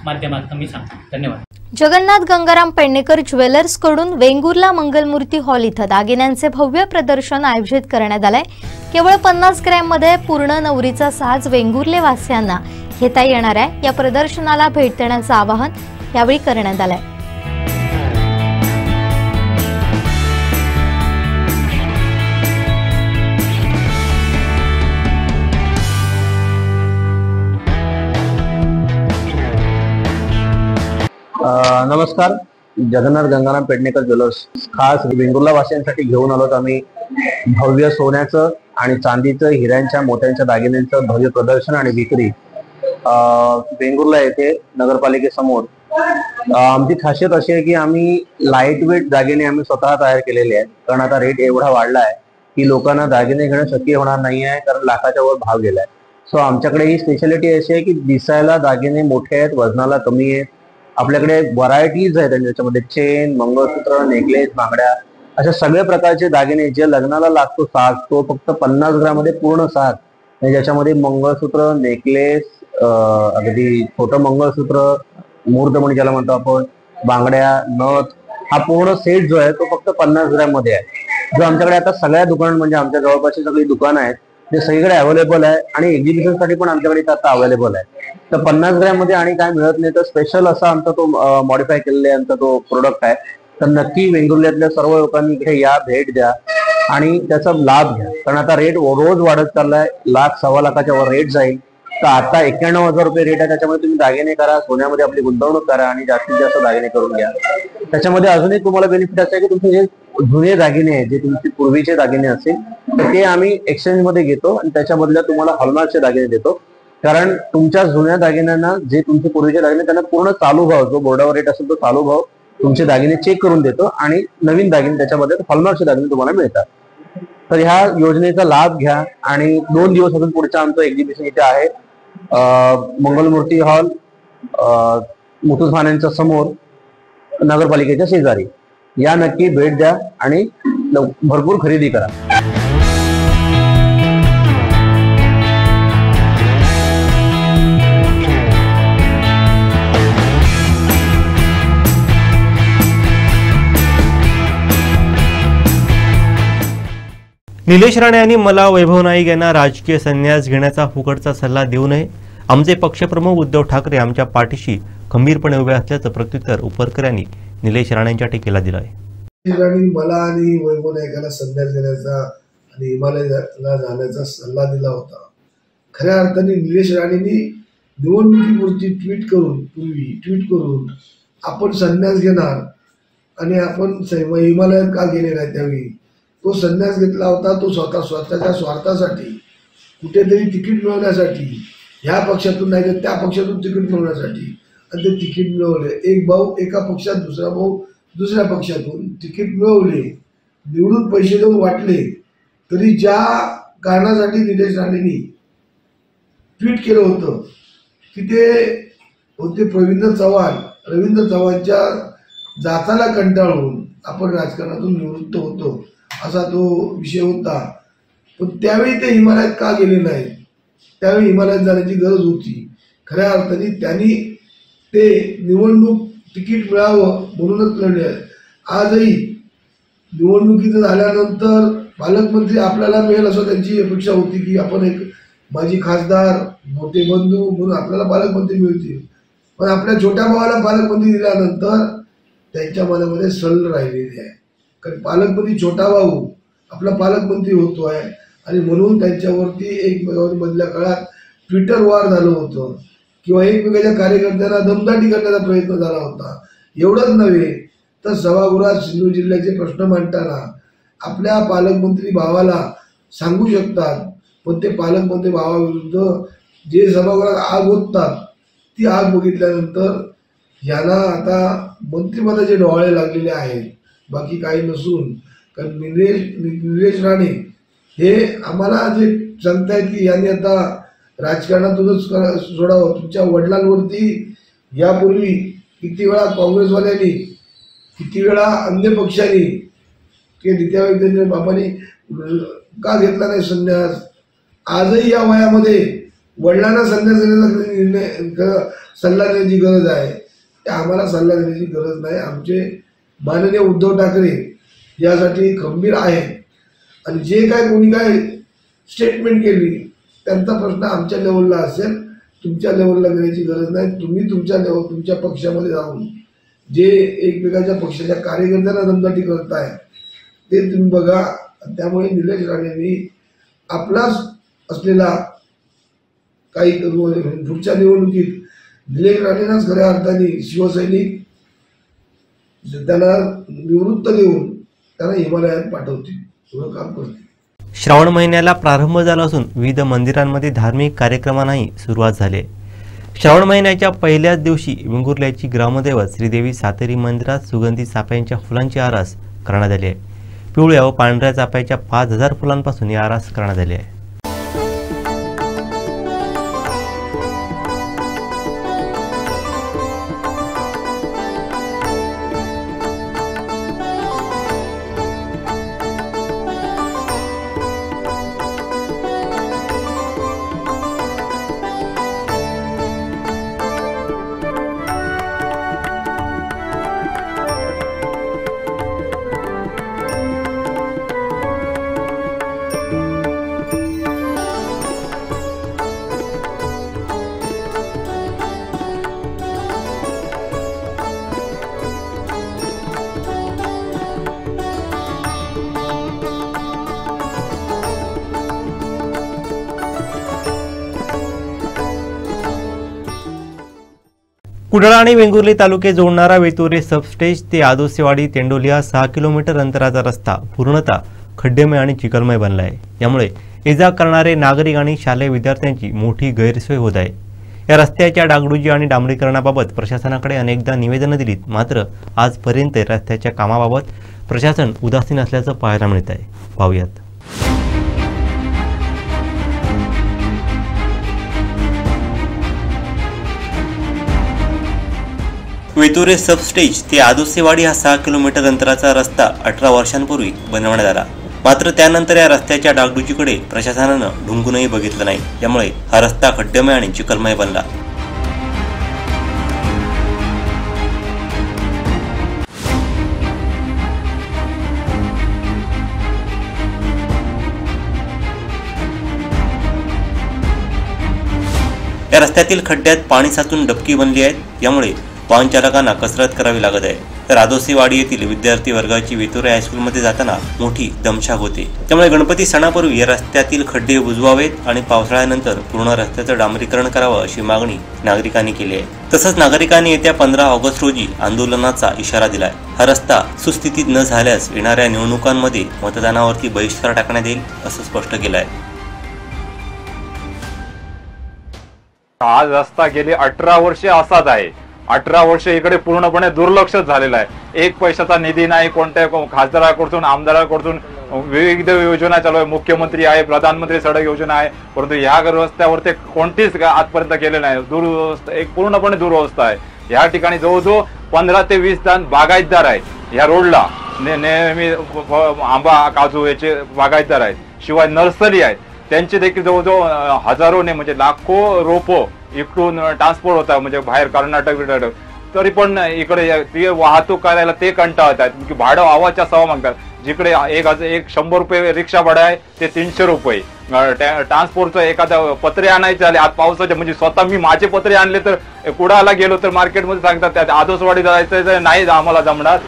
माध्यमातून मी सांगतो. धन्यवाद. जगन्नाथ गंगाराम पेडणेकर ज्वेलर्स कडून वेंगुर्ला मंगलमूर्ती हॉल इथं दागिन्यांचे भव्य प्रदर्शन आयोजित करण्यात आलंय. केवळ 50 ग्रॅममध्ये पूर्ण नवरीचा साज वेंगुर्ले वासियांना घेता येणार आहे. या प्रदर्शनाला भेट देण्याचं आवाहन यावेळी करण्यात आलंय. नमस्कार. जगन्नाथ गंगाराम पेडणेकर ज्वेलर्स खास वेंगुर्ला वासियांसाठी घेऊन आलोत आम्ही भव्य सोन्याचं आणि चांदीचं, हिऱ्यांच्या, मोत्यांच्या दागिन्यांचं भव्य प्रदर्शन आणि विक्री वेंगुर्ला येथे नगरपालिकेसमोर. आमची खासियत अशी आहे की आम्ही लाईट वेट दागिने आम्ही स्वतः तयार केलेले आहेत, कारण आता रेट एवढा वाढला आहे की लोकांना दागिने घेणं शक्य होणार नाही आहे, कारण लाखाच्या वर भाव गेलाय. सो आमच्याकडे ही स्पेशालिटी अशी आहे की दिसायला दागिने मोठे आहेत, वजनाला कमी आहेत. आपल्याकडे व्हरायटीज आहेत आणि त्याच्यामध्ये चेन, मंगळसूत्र, नेकलेस, बांगड्या, अशा सगळ्या प्रकारचे दागिने जे लग्नाला लागतो साज, तो फक्त 50 ग्रॅममध्ये पूर्ण साज, ज्याच्यामध्ये मंगळसूत्र, नेकलेस, अगदी छोटं मंगळसूत्र, मुहूर्तमणी ज्याला म्हणतो आपण, बांगड्या, नथ, हा पूर्ण सेट जो आहे तो फक्त 50 ग्रॅम मध्ये आहे. जो आमच्याकडे आता सगळ्या दुकान, म्हणजे आमच्या जवळपासची सगळी दुकानं आहेत ते सगळीकडे अवेलेबल आहे आणि एक्झिबिशनसाठी पण आमच्याकडे आता अवेलेबल आहे. तर 50 ग्रॅम मध्ये आणि काय मिळत नाही, तर स्पेशल असा आमचा तो मॉडिफाय केलेला आमचा तो प्रोडक्ट आहे. तर नक्की वेंगुर्ल्यातल्या सर्व लोकांनी इकडे या, भेट द्या आणि त्याचा लाभ घ्या, कारण आता रेट रोज वाढत चाललाय. 1,00,000 सव्वा लाखाच्या वर रेट जाईल. तर आता 91,000 रुपये रेट आहे. त्याच्यामध्ये तुम्ही दागिने करा, सोन्यामध्ये आपली गुंतवणूक करा आणि जास्तीत जास्त दागिने करून घ्या. त्याच्यामध्ये अजून एक तुम्हाला बेनिफिट असं आहे की तुमचे जे जुने दागिने आहेत, जे तुमचे पूर्वीचे दागिने असतील, तर ते आम्ही एक्सचेंज मध्ये घेतो आणि त्याच्या बदल्यात तुम्हाला हॉलमार्कचे दागिने देतो. कारण तुमच्या जुन्या दागिन्यांना, जे तुमचे पूर्वीचे दागिने, त्यांना पूर्ण चालू भाव, जो बोर्डावर रेट असेल तो चालू भाव तुमचे दागिने चेक करून देतो आणि नवीन दागिने त्याच्यामध्ये हॉलमार्कचे दागिने तुम्हाला मिळतात. तर ह्या योजनेचा लाभ घ्या. आणि 2 दिवस अजून पुढचं आमचं एक्झिबिशन इथे आहे, मंगलमूर्ती हॉल, मुथूट फायनान्सच्या समोर नगरपालिकेच्या शेजारी. या नक्की भेट द्या आणि भरपूर खरेदी करा. निलेश राणे यांनी मला वैभव नाईक यांना राजकीय संन्यास घेण्याचा फुकटचा सल्ला देऊ नये. आमचे पक्षप्रमुख उद्धव ठाकरे आमच्या पाठीशी खंबीरपणे उभे असल्याचं प्रत्युत्तर उपरकर यांनी निलेश राणेंच्या टीकेला दिलं आहे. मला आणि वैभव नाईकाला संन्यास घेण्याचा आणि हिमालयाला जाण्याचा सल्ला दिला होता. खऱ्या अर्थाने निलेश राणेंनी निवडणुकीपुरती ट्विट करून आपण संन्यास घेणार आणि आपण हिमालयात का गेले नाही त्यावेळी तो संन्यास घेतला होता. तो स्वतःच्या स्वार्थासाठी कुठेतरी तिकीट मिळवण्यासाठी ह्या पक्षातून नाही तर त्या पक्षातून तिकीट मिळवण्यासाठी आणि ते तिकीट मिळवले. एक भाऊ एका पक्षात, दुसरा भाऊ दुसऱ्या पक्षातून तिकीट मिळवले, निवडून पैसे देऊन वाटले. तरी ज्या कारणासाठी निलेश राणेंनी ट्विट केलं होतं की ते होते रवींद्र चव्हाणच्या जाचाला कंटाळून आपण राजकारणातून निवृत्त होतो असा तो विषय होता. पण त्यावेळी ते हिमालयात का गेले नाही? त्यावेळी हिमालयात जाण्याची गरज होती. खऱ्या अर्थाने त्यांनी ते निवडणूक तिकीट मिळावं म्हणूनच लढले. आजही निवडणुकीचं झाल्यानंतर पालकमंत्री आपल्याला मिळेल असं त्यांची अपेक्षा होती की आपण एक माजी खासदार, मोठे बंधू म्हणून आपल्याला पालकमंत्री मिळतील. पण आपल्या छोट्या भावाला पालकमंत्री दिल्यानंतर त्यांच्या मनामध्ये सल राहिलेली आहे. कारण पालकमंत्री छोटा भाऊ आपला पालकमंत्री होतोय आणि म्हणून त्यांच्यावरती एकमेकांमधल्या काळात ट्विटर वार झालं होतं किंवा एकमेकांच्या कार्यकर्त्यांना दमदाटी करण्याचा प्रयत्न झाला होता. एवढंच नव्हे तर सभागृहात सिंधुदुर्ग जिल्ह्याचे प्रश्न मांडताना आपल्या पालकमंत्री भावाला सांगू शकतात, पण ते पालकमंत्री भावाविरुद्ध जे सभागृहात आग ओततात ती आग बघितल्यानंतर यांना आता मंत्रिपदाचे डोळे लागलेले आहेत, बाकी काही नसून. कारण निलेश राणे हे आम्हाला जे सांगतायत की यांनी आता राजकारणातूनच सोडावं. तुमच्या वडिलांवरती यापूर्वी किती वेळा काँग्रेसवाल्यांनी, किती वेळा अन्य पक्षांनी ते नित्यानंद बाबांनी का घेतला नाही संन्यास? आजही या वयामध्ये वडिलांना संन्यास घेण्याचा सल्ला देण्याची गरज आहे. त्या आम्हाला सल्ला देण्याची गरज नाही. आमचे माननीय उद्धव ठाकरे यासाठी खंबीर आहेत आणि जे काय कोणी काय स्टेटमेंट केली त्यांचा प्रश्न आमच्या लेवलला असेल, तुमच्या लेवलला घेण्याची गरज नाही. तुम्ही तुमच्या पक्षामध्ये जाऊन जे एकमेकांच्या पक्षाच्या कार्यकर्त्यांना दमदाटी करताय ते तुम्ही बघा. त्यामुळे निलेश राणेंनी आपलाच असलेला काही पुढच्या निवडणुकीत निलेश राणेंनाच खऱ्या अर्थाने शिवसैनिक त्यांना निवृत्त देऊन त्यांना हिमालयात पाठवतील, एवढं काम करतील. श्रावण महिन्याला प्रारंभ झाला असून विविध मंदिरांमध्ये धार्मिक कार्यक्रमांनाही सुरुवात झाली. श्रावण महिन्याच्या पहिल्याच दिवशी वेंगुर्ल्याची ग्रामदैवत श्रीदेवी सातेरी मंदिरात सुगंधी चाफ्यांच्या फुलांची आरास करण्यात आली आहे. पिवळ्या व पांढऱ्या चाफ्याच्या 5000 फुलांपासून ही आरास करण्यात आली आहे. कुडाळ आणि वेंगुर्ले तालुके जोडणारा वेतुरे सबस्टेज ते आदोसेवाडी तेंडोलिया 6 किलोमीटर अंतराचा रस्ता पूर्णतः खड्डेमय आणि चिखलमय बनला आहे. यामुळे ये-जा करणारे नागरिक आणि शालेय विद्यार्थ्यांची मोठी गैरसोय होत आहे. या रस्त्याच्या डागडुजी आणि डांबरीकरणाबाबत प्रशासनाकडे अनेकदा निवेदनं दिलीत, मात्र आजपर्यंत रस्त्याच्या कामाबाबत प्रशासन उदासीन असल्याचं पाहायला मिळत आहे. पाहूयात. वेतुरे सबस्टेज ते आदोसेवाडी हा 6 किलोमीटर अंतराचा रस्ता 18 वर्षांपूर्वी बनवण्यात आला. मात्र त्यानंतर या रस्त्याच्या डागडुजीकडे प्रशासनानं ढुंकूनही बघितलं नाही. त्यामुळे हा रस्ता खड्डेमय आणि चिखलमय बनला. या रस्त्यातील खड्ड्यात पाणी साचून डबकी बनली आहेत. यामुळे वाहन चालकांना कसरत करावी लागत आहे. तर आदोसेवाडी येथील विद्यार्थी वर्गाची वेतुरे हायस्कूलमध्ये जाताना मोठी दमछाक होते. त्यामुळे गणपती सणापूर्वी या रस्त्यातील खड्डे बुजवावेत आणि पावसाळ्यानंतर पूर्ण रस्त्याचं डांबरीकरण करावं अशी मागणी नागरिकांनी केली आहे. तसंच नागरिकांनी येत्या 15 ऑगस्ट रोजी आंदोलनाचा इशारा दिलाय. हा रस्ता सुस्थितीत न झाल्यास येणाऱ्या निवडणुकांमध्ये मतदानावरती बहिष्कार टाकण्यात येईल असं स्पष्ट केलं आहे. हा रस्ता गेली 18 वर्षे असाच आहे. 18 वर्ष इकडे पूर्णपणे दुर्लक्ष झालेलं आहे. एक पैशाचा निधी नाही. कोणत्या खासदाराकडून आमदाराकडून विविध योजना चालू आहे. मुख्यमंत्री आहे, प्रधानमंत्री सडक योजना आहे, परंतु ह्या रस्त्यावर ते कोणतीच आजपर्यंत केले नाही. दुरवस्था, एक पूर्णपणे दुरवस्था आहे. या ठिकाणी जवळजवळ 15 ते 20 जण बागायतदार आहेत. या रोडला नेहमी आंबा काजू याचे बागायतदार आहेत. शिवाय नर्सरी आहेत. त्यांचे देखील जवळजवळ हजारोने म्हणजे लाखो रोपं इकडून ट्रान्सपोर्ट होतात, म्हणजे बाहेर कर्नाटक. तरी पण इकडे ती वाहतूक करायला ते कंटाळतात की भाडं आवाच्या सवा मागतात. जिकडे 100 रुपये रिक्षा भाडं आहे ते 300 रुपये. ट्रान्सपोर्टचं एखादं पत्रे आणायचे झाले आज पावसाचे, म्हणजे स्वतः मी माझे पत्रे आणले तर कुडाला गेलो तर मार्केटमध्ये सांगतात त्यात आदोसवाडी जायचं नाही आम्हाला जमणार,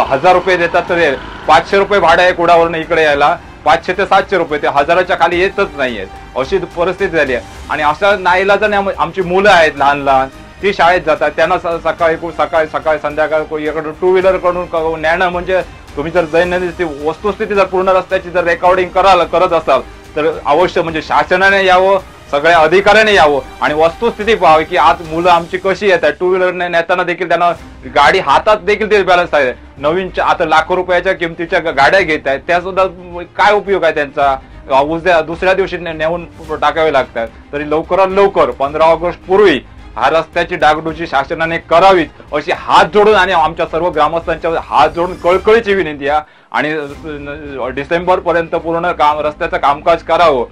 1000 रुपये देतात. तर 500 रुपये भाडं आहे कुडावरून इकडे यायला, 500 ते 700 रुपये, ते 1000च्या खाली येतच नाहीयेत. अशी परिस्थिती झाली आहे. आणि अशा नाईलाजाने आमची मुलं आहेत लहान लहान, ती शाळेत जातात. त्यांना सकाळी संध्याकाळी इकडून 2 व्हीलर कडून न्याणं म्हणजे तुम्ही जर दैनंदिन वस्तुस्थिती जर पूर्ण रस्त्याची जर रेकॉर्डिंग करत असाल तर अवश्य म्हणजे शासनाने यावं, सगळ्या अधिकाऱ्याने यावं आणि वस्तुस्थिती पाहावी की आज मुलं आमची कशी येतात. 2 व्हीलरने नेताना देखील त्यांना गाडी हातात देखील ते बॅलन्स आहे. नवीन आता लाखो रुपयाच्या किमतीच्या गाड्या घेत आहेत, त्या सुद्धा काय उपयोग आहे त्यांचा. दुसऱ्या दिवशी नेऊन टाकावे लागतात. तरी लवकरात लवकर 15 ऑगस्ट पूर्वी हा रस्त्याची डागडुजी शासनाने करावीत अशी हात जोडून आणि आमच्या सर्व ग्रामस्थांच्या हात जोडून कळकळीची विनंती आहे. आणि डिसेंबर पर्यंत पूर्ण रस्त्याचं कामकाज करावं.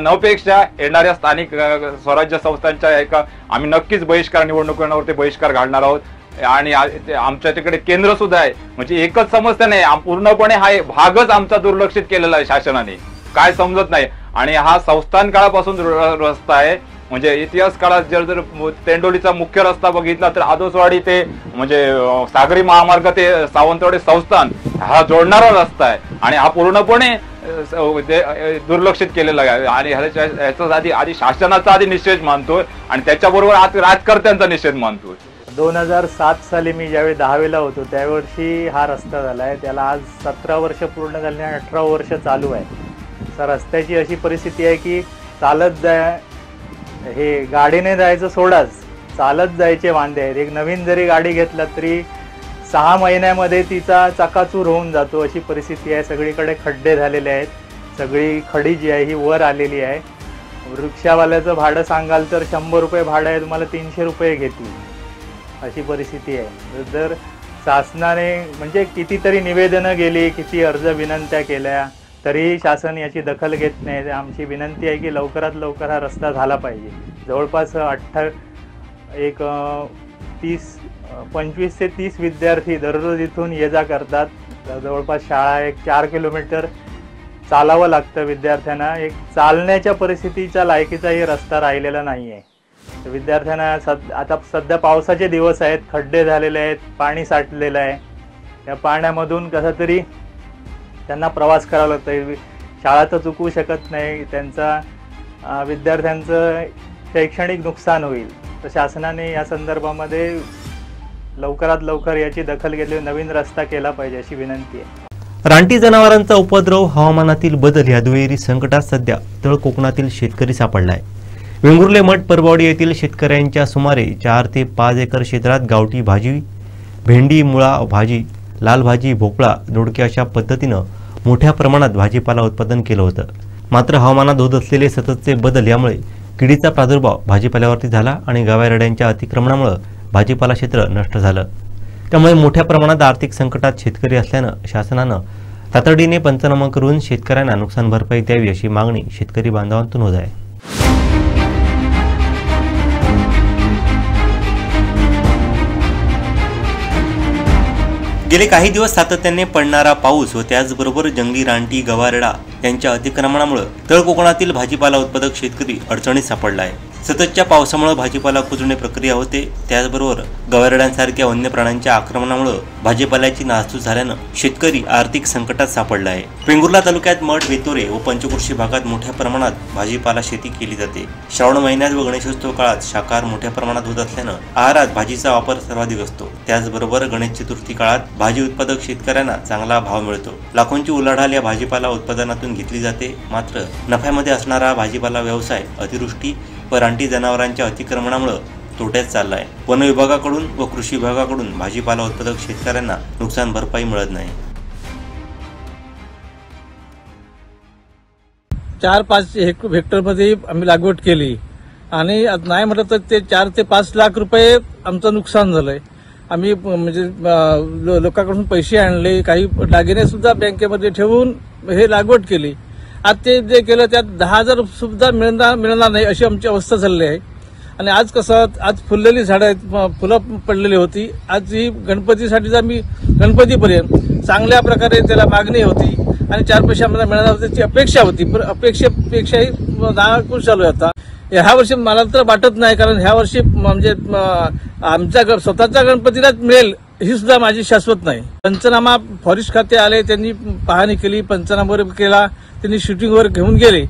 नपेक्षा येणाऱ्या स्थानिक स्वराज्य संस्थांच्या आम्ही नक्कीच बहिष्कार, निवडणुकांवरती बहिष्कार घालणार आहोत. आणि आमच्या तिकडे केंद्र सुद्धा आहे. म्हणजे एकच समस्या नाही, पूर्णपणे हा भागच आमचा दुर्लक्षित केलेला आहे शासनाने, काय समजत नाही. आणि हा संस्थान काळापासून रस्ता आहे. म्हणजे इतिहास काळात जर तेंडोलीचा मुख्य रस्ता बघितला तर आदोसवाडी ते म्हणजे सागरी महामार्ग ते सावंतवाडी संस्थान हा जोडणारा रस्ता आहे. आणि हा पूर्णपणे दुर्लक्षित केलेला आहे. आणि ह्याचा आधी शासनाचा आधी निषेध मानतोय आणि त्याच्याबरोबर आज राजकर्त्यांचा निषेध मानतोय. 2007 साली मी ज्यावेळी 10वीला होतो त्यावर्षी हा रस्ता झाला आहे. त्याला आज 17 वर्ष पूर्ण झाली आणि 18 वर्ष चालू आहे. तर रस्त्याची अशी परिस्थिती आहे की चालत हे गाडीने जायचं सोडाच, चालत जायचे वांदे आहेत. एक नवीन जरी गाडी घेतला तरी 6 महिन्यामध्ये तिचा चकाचूर होऊन जातो अशी परिस्थिती आहे. सगळीकडे खड्डे झालेले आहेत. सगळी खडी जी आहे ही वर आलेली आहे. रिक्षावाल्याचं भाडं सांगाल तर 100 रुपये भाडं आहे, तुम्हाला 300 रुपये घेतील अशी परिस्थिती आहे. जर शासनाने म्हणजे कितीतरी निवेदनं गेली, किती अर्ज विनंत्या केल्या तरीही शासन याची दखल घेत नाही. आमची विनंती आहे की लवकरात लवकर हा रस्ता झाला पाहिजे. जवळपास 25 ते 30 विद्यार्थी दररोज इथून ये जा करतात. जवळपास शाळा 4 किलोमीटर चालावं लागतं विद्यार्थ्यांना. एक चालण्याच्या परिस्थितीच्या लायकीचाही रस्ता राहिलेला नाही आहे. विद्यार्थ्यांना आता सध्या पावसाचे दिवस आहेत, खड्डे झालेले आहेत, पाणी साठलेलं आहे. या पाण्यामधून कसं तरी त्यांना प्रवास करावा लागतं. शाळा तर चुकवू शकत नाही, त्यांचा विद्यार्थ्यांचं शैक्षणिक नुकसान होईल. तर शासनाने या संदर्भामध्ये लवकरात लवकर याची दखल घेतली, नवीन रस्ता केला पाहिजे अशी विनंती आहे. रानटी जनावरांचा उपद्रव, हवामानातील बदल या दुहेरी संकटात सध्या तळ कोकणातील शेतकरी सापडलाय. वेंगुर्ले मठ परबावडी येथील शेतकऱ्यांच्या सुमारे 4 ते 5 एकर क्षेत्रात गावठी भाजी, भेंडी, मुळा भाजी, लाल भाजी, भोपळा, दोडके अशा पद्धतीनं मोठ्या प्रमाणात भाजीपाला उत्पादन केलं होतं. मात्र हवामानात होत असलेले सततचे बदल यामुळे किडीचा प्रादुर्भाव भाजीपाल्यावरती झाला आणि गावराड्यांच्या अतिक्रमणामुळे भाजीपाला क्षेत्र नष्ट झालं. त्यामुळे मोठ्या प्रमाणात आर्थिक संकटात शेतकरी असल्यानं शासनानं तातडीने पंचनामा करून शेतकऱ्यांना नुकसान भरपाई द्यावी अशी मागणी शेतकरी बांधवांतून होत आहे. गेले काही दिवस सातत्याने पडणारा पाऊस व त्याचबरोबर जंगली रानटी गवारेडा यांच्या अतिक्रमणामुळे तळ कोकणातील भाजीपाला उत्पादक शेतकरी अडचणीत सापडला आहे. सततच्या पावसामुळे भाजीपाला कुजणे प्रक्रिया होते. त्याचबरोबर गवारेड्यांसारख्या वन्य प्राण्यांच्या आक्रमणामुळे भाजीपाल्याची नासधूस झाल्यानं शेतकरी आर्थिक संकटात सापडला आहे. वेंगुर्ला तालुक्यात मठ, वेतोरे व पंचक्रोशी भागात मोठ्या प्रमाणात भाजीपाला शेती केली जाते. श्रावण महिन्यात व गणेशोत्सव काळात शाकाहार मोठ्या प्रमाणात होत असल्यानं आहारात भाजीचा वापर सर्वाधिक असतो. त्याचबरोबर गणेश चतुर्थी काळात भाजी उत्पादक शेतकऱ्यांना चांगला भाव मिळतो. लाखोंची उलाढाल या भाजीपाला उत्पादनातून घेतली जाते. मात्र नफ्यामध्ये असणारा भाजीपाला व्यवसाय अतिवृष्टी व रानटी जनावरांच्या अतिक्रमणामुळे तोट्यात चालला आहे. वन विभागाकडून व कृषी विभागाकडून भाजीपाला उत्पादक शेतकऱ्यांना नुकसान भरपाई मिळत नाही. 4-5 हेक्टरमध्ये आम्ही लागवड केली आणि नाही म्हटलं तर ते 4 ते 5 लाख रुपये आमचं नुकसान झालंय. आम्ही म्हणजे लोकांकडून पैसे आणले, काही दागिने सुद्धा बँकेमध्ये ठेवून हे लागवड केली. आज ते जे केलं त्यात 10,000 सुद्धा मिळणार नाही अशी आमची अवस्था झालेली आहे. आणि आज कसं, आज फुललेली झाडं आहेत, फुलं पडलेली होती. आज ही गणपतीसाठी आम्ही गणपतीपर्यंत चांगल्या प्रकारे त्याला मागणी होती आणि 4 पैसे आम्हाला मिळणार होती त्याची अपेक्षा होती. पण अपेक्षेपेक्षाही खुश झालोय आता. ह्या वर्षी मला तर वाटत नाही, कारण ह्या वर्षी म्हणजे आमच्या स्वतःच्या गणपतीलाच मिळेल ही सुद्धा माझी शाश्वत नाही. पंचनामा फॉरेस्ट खाते आले, त्यांनी पाहणी केली, पंचनामा केला, त्यांनी शूटिंगवर घेऊन गेले.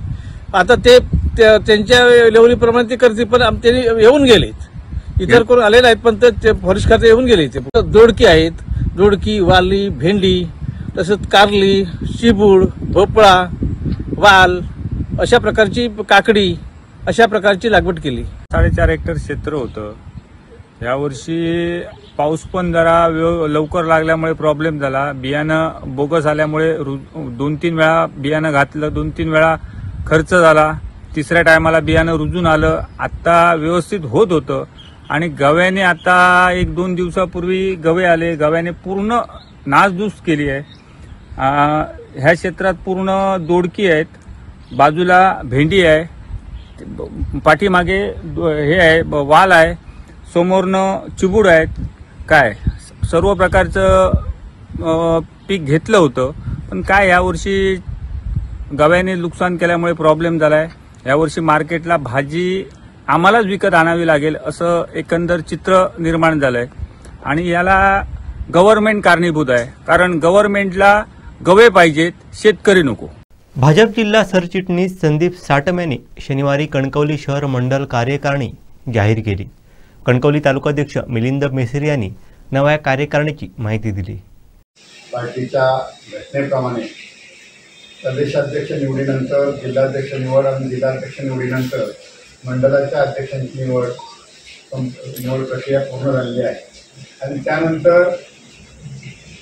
आता ते त्यांच्या लेवलीप्रमाणे ते करतील, पण त्यांनी येऊन गेलेत. इतर कोण आले नाहीत, पण ते फॉरेस्ट खाते येऊन गेले. ते दोडकी आहेत, दोडकी, वाली, भेंडी, तसंच कारली, चिबूड, भोपळा, वाल, अशा प्रकारची काकडी, अशा प्रकारची लागवड केली. 4.5 हेक्टर क्षेत्र होतं. यावर्षी पाऊस पण जरा लवकर लागल्यामुळे प्रॉब्लेम झाला. बियाणं बोगस आल्यामुळे 2-3 वेळा बियाणं घातलं, 2-3 वेळा खर्च झाला. तिसऱ्या टायमाला बियाणं रुजून आलं. आता व्यवस्थित होत होतं आणि गव्याने आता 1-2 दिवसापूर्वी गवे आले. गव्याने पूर्ण नासधूस केली आहे. ह्या क्षेत्रात पूर्ण दोडकी आहेत, बाजूला भेंडी आहे, पाठीमागे हे आहे वाल आहे, समोरनं चिबूड आहेत. काय सर्व प्रकारचं पीक घेतलं होतं, पण काय यावर्षी गव्याने नुकसान केल्यामुळे प्रॉब्लेम झालाय. यावर्षी मार्केटला भाजी आम्हालाच विकत आणावी लागेल असं एकंदर चित्र निर्माण झालंय. आणि याला गव्हर्नमेंट कारणीभूत आहे, कारण गव्हर्नमेंटला गवे पाहिजेत, शेतकरी नको. भाजप जिल्हा सरचिटणीस संदीप साटम यांनी शनिवारी कणकवली शहर मंडल कार्यकारिणी जाहीर केली. कणकवली तालुकाध्यक्ष मिलिंद मेसरी यांनी नव्या कार्यकारिणीची माहिती दिली. पार्टीच्या घटनेप्रमाणे प्रदेशाध्यक्ष निवडीनंतर जिल्हाध्यक्ष निवड आणि जिल्हाध्यक्ष निवडीनंतर मंडळाच्या अध्यक्षांची निवड प्रक्रिया पूर्ण झालेली आहे. आणि त्यानंतर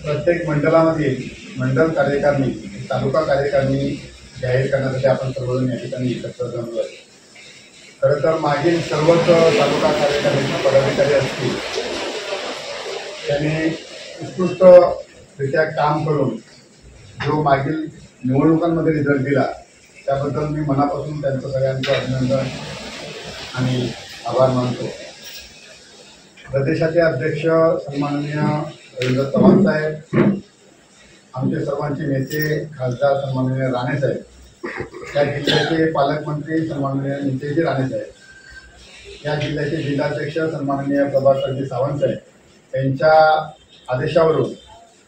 प्रत्येक मंडळामधील मंडळ कार्यकारिणी, तालुका कार्यकारिणी जाहीर करण्यासाठी आपण सर्वजण या ठिकाणी एकत्र जमलो आहे. खरं तर मागील सर्वच तालुका कार्यकारिणीचे पदाधिकारी असतील त्यांनी उत्कृष्टरित्या काम करून जो मागील निवडणुकांमध्ये रिझल्ट दिला त्याबद्दल मी मनापासून त्यांचं सगळ्यांचं अभिनंदन आणि आभार मानतो. प्रदेशाचे अध्यक्ष सन्माननीय रवींद्र चव्हाण साहेब, आमचे सर्वांचे नेते खासदार सन्माननीय राणेसाहेब, या जिल्ह्याचे पालकमंत्री सन्माननीय नितेशजी राणेसाहेब, या जिल्ह्याचे जिल्हाध्यक्ष सन्माननीय प्रभाकरजी सावंतसाहेब यांच्या आदेशावरून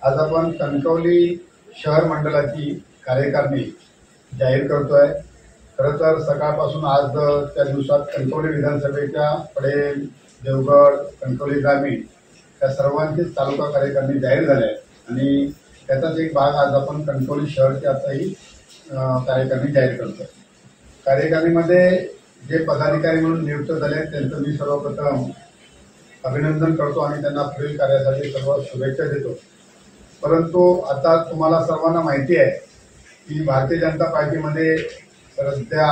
आज आपण कणकवली शहर मंडळाची कार्यकारिणी जाहीर करतोय. खरं तर सकाळपासून आज त्या दिवसात कणकवली विधानसभेच्या पडेल, देवगड, कणकवली ग्रामीण या सर्वांचीच तालुका कार्यकारिणी जाहीर झाल्या आहेत आणि त्याचाच एक भाग आज आपण कणकवली शहरची आताही कार्यकारिणी जाहीर करतोय. कार्यकारिणीमध्ये जे पदाधिकारी म्हणून नियुक्त झाले आहेत त्यांचं मी सर्वप्रथम अभिनंदन करतो आणि त्यांना पुढील कार्यासाठी सर्व शुभेच्छा देतो. परंतु आता तुम्हाला सर्वांना माहिती आहे की भारतीय जनता पार्टीमध्ये सध्या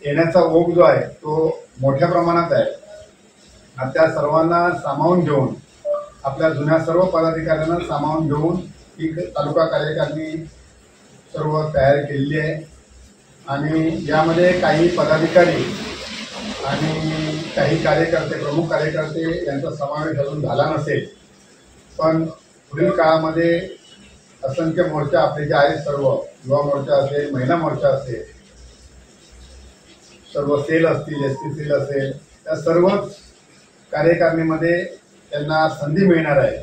येण्याचा ओघ जो आहे तो मोठ्या प्रमाणात आहे. त्या सर्वांना सामावून घेऊन, आपल्या जुन्या सर्व पदाधिकाऱ्यांना सामावून घेऊन ही तालुका कार्यकारिणी सर्व तयार केलेली आहे. आणि यामध्ये काही पदाधिकारी आणि काही कार्यकर्ते, प्रमुख कार्यकर्ते यांचा समावेश अजून झाला नसेल, पण पुढील काळामध्ये असंख्य मोर्चा आपले जे आहेत, सर्व युवा मोर्चा असेल, महिला मोर्चा असेल, सर्व सेल असतील, ST सेल असेल, त्या सर्वच कार्यकारिणीमध्ये त्यांना संधी मिळणार आहे.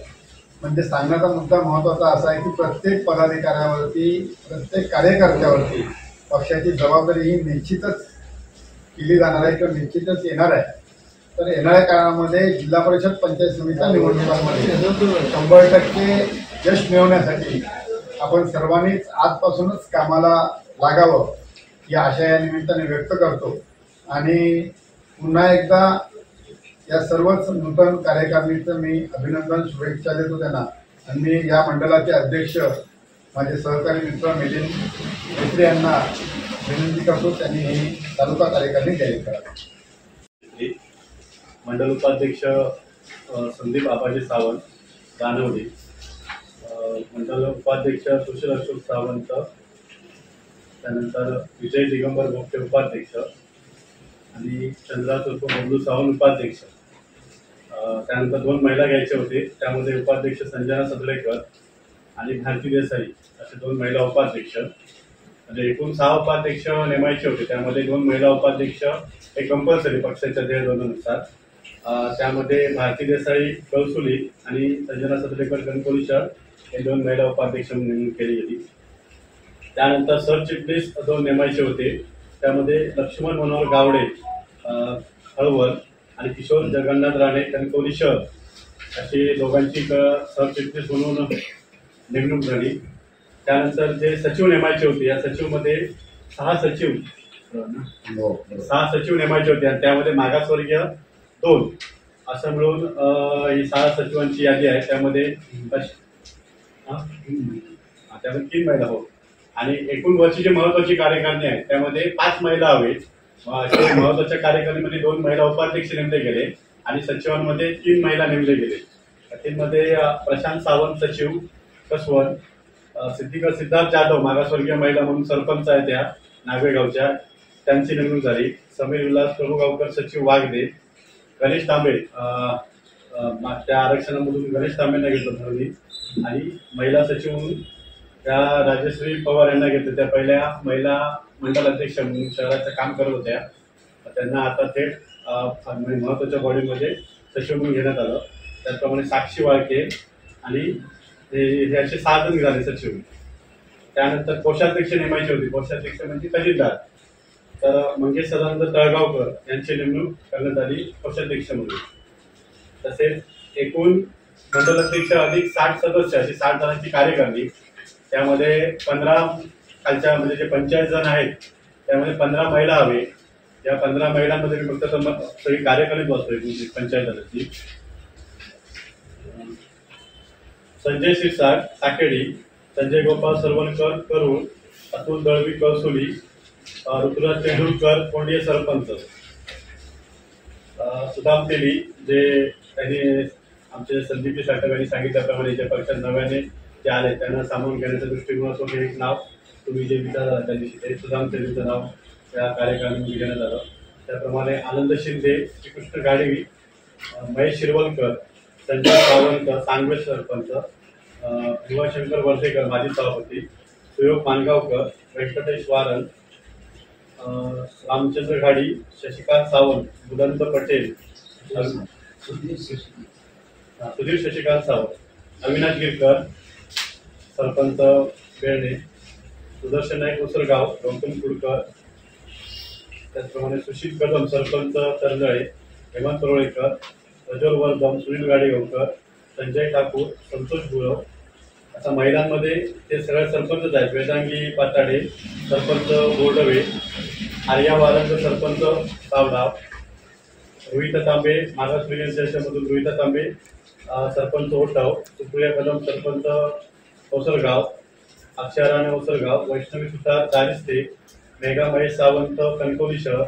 म्हणजे सांगण्याचा मुद्दा महत्त्वाचा असा आहे की प्रत्येक पदाधिकाऱ्यावरती, प्रत्येक कार्यकर्त्यावरती पक्षाची जबाबदारी ही निश्चितच केली जाणार आहे किंवा निश्चितच येणार आहे. तर येणाऱ्या काळामध्ये जिल्हा परिषद पंचायत समितीच्या निवडणुकांमध्ये 100% यश मिळवण्यासाठी आपण सर्वांनीच आजपासूनच कामाला लागावं ही आशा या निमित्ताने व्यक्त करतो. आणि पुन्हा एकदा या सर्वच नूतन कार्यकारिणीचं मी अभिनंदन, शुभेच्छा देतो त्यांना. आणि मी या मंडळाचे अध्यक्ष माझे सहकारी मित्र मिलिंद मेत्रे यांना विनंती करतो त्यांनी ही तालुका कार्यकारिणी जाहीर करावी. मंडल उपाध्यक्ष संदीप आबाजी सावंत दानवडी, मंडल उपाध्यक्ष सुशील अशोक सावंत, त्यानंतर विजय दिगंबर भोगटे उपाध्यक्ष आणि चंद्रा तुर्फ बबलू सावंत उपाध्यक्ष. त्यानंतर 2 महिला घ्यायचे होते, त्यामध्ये उपाध्यक्ष संजना सदरेकर आणि भारती देसाई असे 2 महिला उपाध्यक्ष. म्हणजे एकूण 6 उपाध्यक्ष नेमायचे होते, त्यामध्ये 2 महिला उपाध्यक्ष हे कंपल्सरी पक्षाच्या ध्येयधोरणानुसार. त्यामध्ये भारती देसाई कळसुली आणि संजना सदरेकर कणकोलीकर हे 2 महिला उपाध्यक्ष नेमणूक केली गेली. त्यानंतर सरचिटणीस 2 नेमायचे होते, त्यामध्ये लक्ष्मण मनोहर गावडे हळवल आणि किशोर जगन्नाथ राणे कणकवली शहर अशी दोघांची सरचिटणीस म्हणून नेमणूक झाली. त्यानंतर जे सचिव नेमायचे होते, या सचिवमध्ये 6 सचिव नेमायचे होते आणि त्यामध्ये मागासवर्गीय 2 असं मिळून ही 6 सचिवांची यादी आहे. त्यामध्ये 3 महिला हो. आणि एकूण वर्षीची महत्वाची कार्यकारिणी आहे, त्यामध्ये 5 महिला हवे. महत्वाच्या कार्यकारिणीमध्ये 2 महिला उपाध्यक्ष नेमले गेले आणि सचिवांमध्ये 3 महिला नेमले गेले. त्यामध्ये प्रशांत सावंत सचिव कसवण, सिद्धार्थ जाधव मागासवर्गीय महिला म्हणून सरपंच आहे त्या नागवेगावच्या, त्यांची नेमणूक झाली. समीर विलास प्रभुगावकर सचिव वाघदे, गणेश तांबे त्या आरक्षणामधून गणेश तांबेंना घेतलं ठरवली आणि महिला सचिव म्हणून त्या राजश्री पवार यांना घेतलं. त्या पहिल्या महिला मंडल अध्यक्ष म्हणून शहराचं काम करत होत्या, त्यांना आता थेट महत्वाच्या बॉडीमध्ये सचिव म्हणून घेण्यात आलं. त्याचप्रमाणे साक्षी वाळके आणि हे असे 6 जण झाले सचिव. त्यानंतर कोषाध्यक्ष नेमायची होती, कोषाध्यक्ष म्हणजे तहसीलदार, तर मंगेश सदानंद तळगावकर यांची नेमणूक करण्यात आली कोषाध्यक्ष म्हणून. तसेच एकूण मंडल अध्यक्ष अधिक 60 सदस्य अशी 60 जणांची कार्यकारिणी, त्यामध्ये 15 खालच्या म्हणजे जे 45 जण आहेत त्यामध्ये 15 महिला हवे. या 15 महिलांमध्ये मी फक्त सगळी कार्यकारिणी बसतोय 45 जणांची. संजय शिरसाट साकेडी, संजय गोपाळ सरवणकर करूळ, अतुल दळवी कळसोली, ऋतुराज तेंडुलकर कोंडिये सरपंच, सुदाम तेली जे त्यांनी आमचे संदीप साठव यांनी सांगितल्याप्रमाणे जे पक्षात नव्याने जे आले त्यांना सामावून घेण्याच्या दृष्टिकोनातून एक नाव तुम्ही जे विचार त्या दिवशी ते सुदाम तेलीचं नाव त्या कार्यक्रमामध्ये घेण्यात आलं. त्याप्रमाणे आनंद शिंदे, श्रीकृष्ण गाडवी, महेश शिरवलकर, संजय सावंत सांगवे सरपंच, भीमाशंकर वर्धेकर माजी सभापती, सुयोग मानगावकर, व्यंकटेश वारन, रामचंद्र घाडी, शशिकांत सावंत, बुलंद पटेल, सुधीर शशिकांत सावंत, अविनाश गिरकर सरपंच बेळणे, सुदर्शन नाईक उसरगाव, गौतम कुडकर, त्याचप्रमाणे सुशील कदम सरपंच तरंजळे, हेमंत तरोळेकर, प्रज्वल वर्धम, सुनील गाडेगावकर, संजय ठाकूर, संतोष गुरव. आता महिलांमध्ये ते सगळे सरपंचच आहेत. वेदांगी पाताडे सरपंच बोर्डवे, आर्या वारंग सरपंच सावडाव, रोहिता तांबे मागासवर्गीयांच्यामधून रोहिता तांबे सरपंच ओटाव, सुप्रिया कदम सरपंच ओसरगाव, अक्षराने ओसरगाव, वैष्णवी सुतार दारिस्ते, मेघा महेश सावंत कणकवली शहर,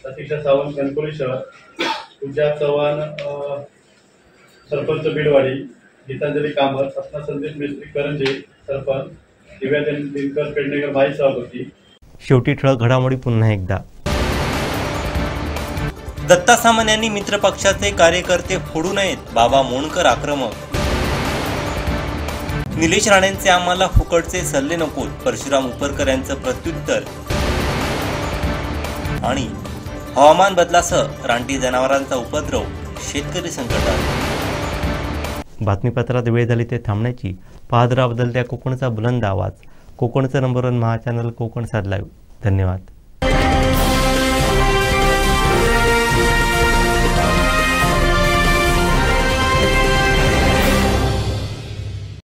सतीक्षा सावंत कणकवली शहर, पूजा चव्हाण सरपंच बिडवाडी, गीतांजली कामत, सपना संदेश मेस्त्री करंजे सरपंच, दिव्या दिनकर पेडणेकर माजी सभापती. शेवटी ठळक घडामोडी पुन्हा एकदा. दत्ता सामंत मित्र पक्षाचे कार्यकर्ते फोडू नयेत, बाबा मोंडकर आक्रमक. निलेश राणेंचे आम्हाला फुकटचे सल्ले नकोत, परशुराम उपरकर यांचं प्रत्युत्तर. आणि हवामान बदलासह रानटी जनावरांचा उपद्रव, शेतकरी संकटात. बातमीपत्रात वेळ झाली ते थांबण्याची. पाहत राहा बदलत्या कोकणचा बुलंद आवाज. कोकणचं नंबर 1 महा चॅनल कोकण साध लाईव्ह. धन्यवाद.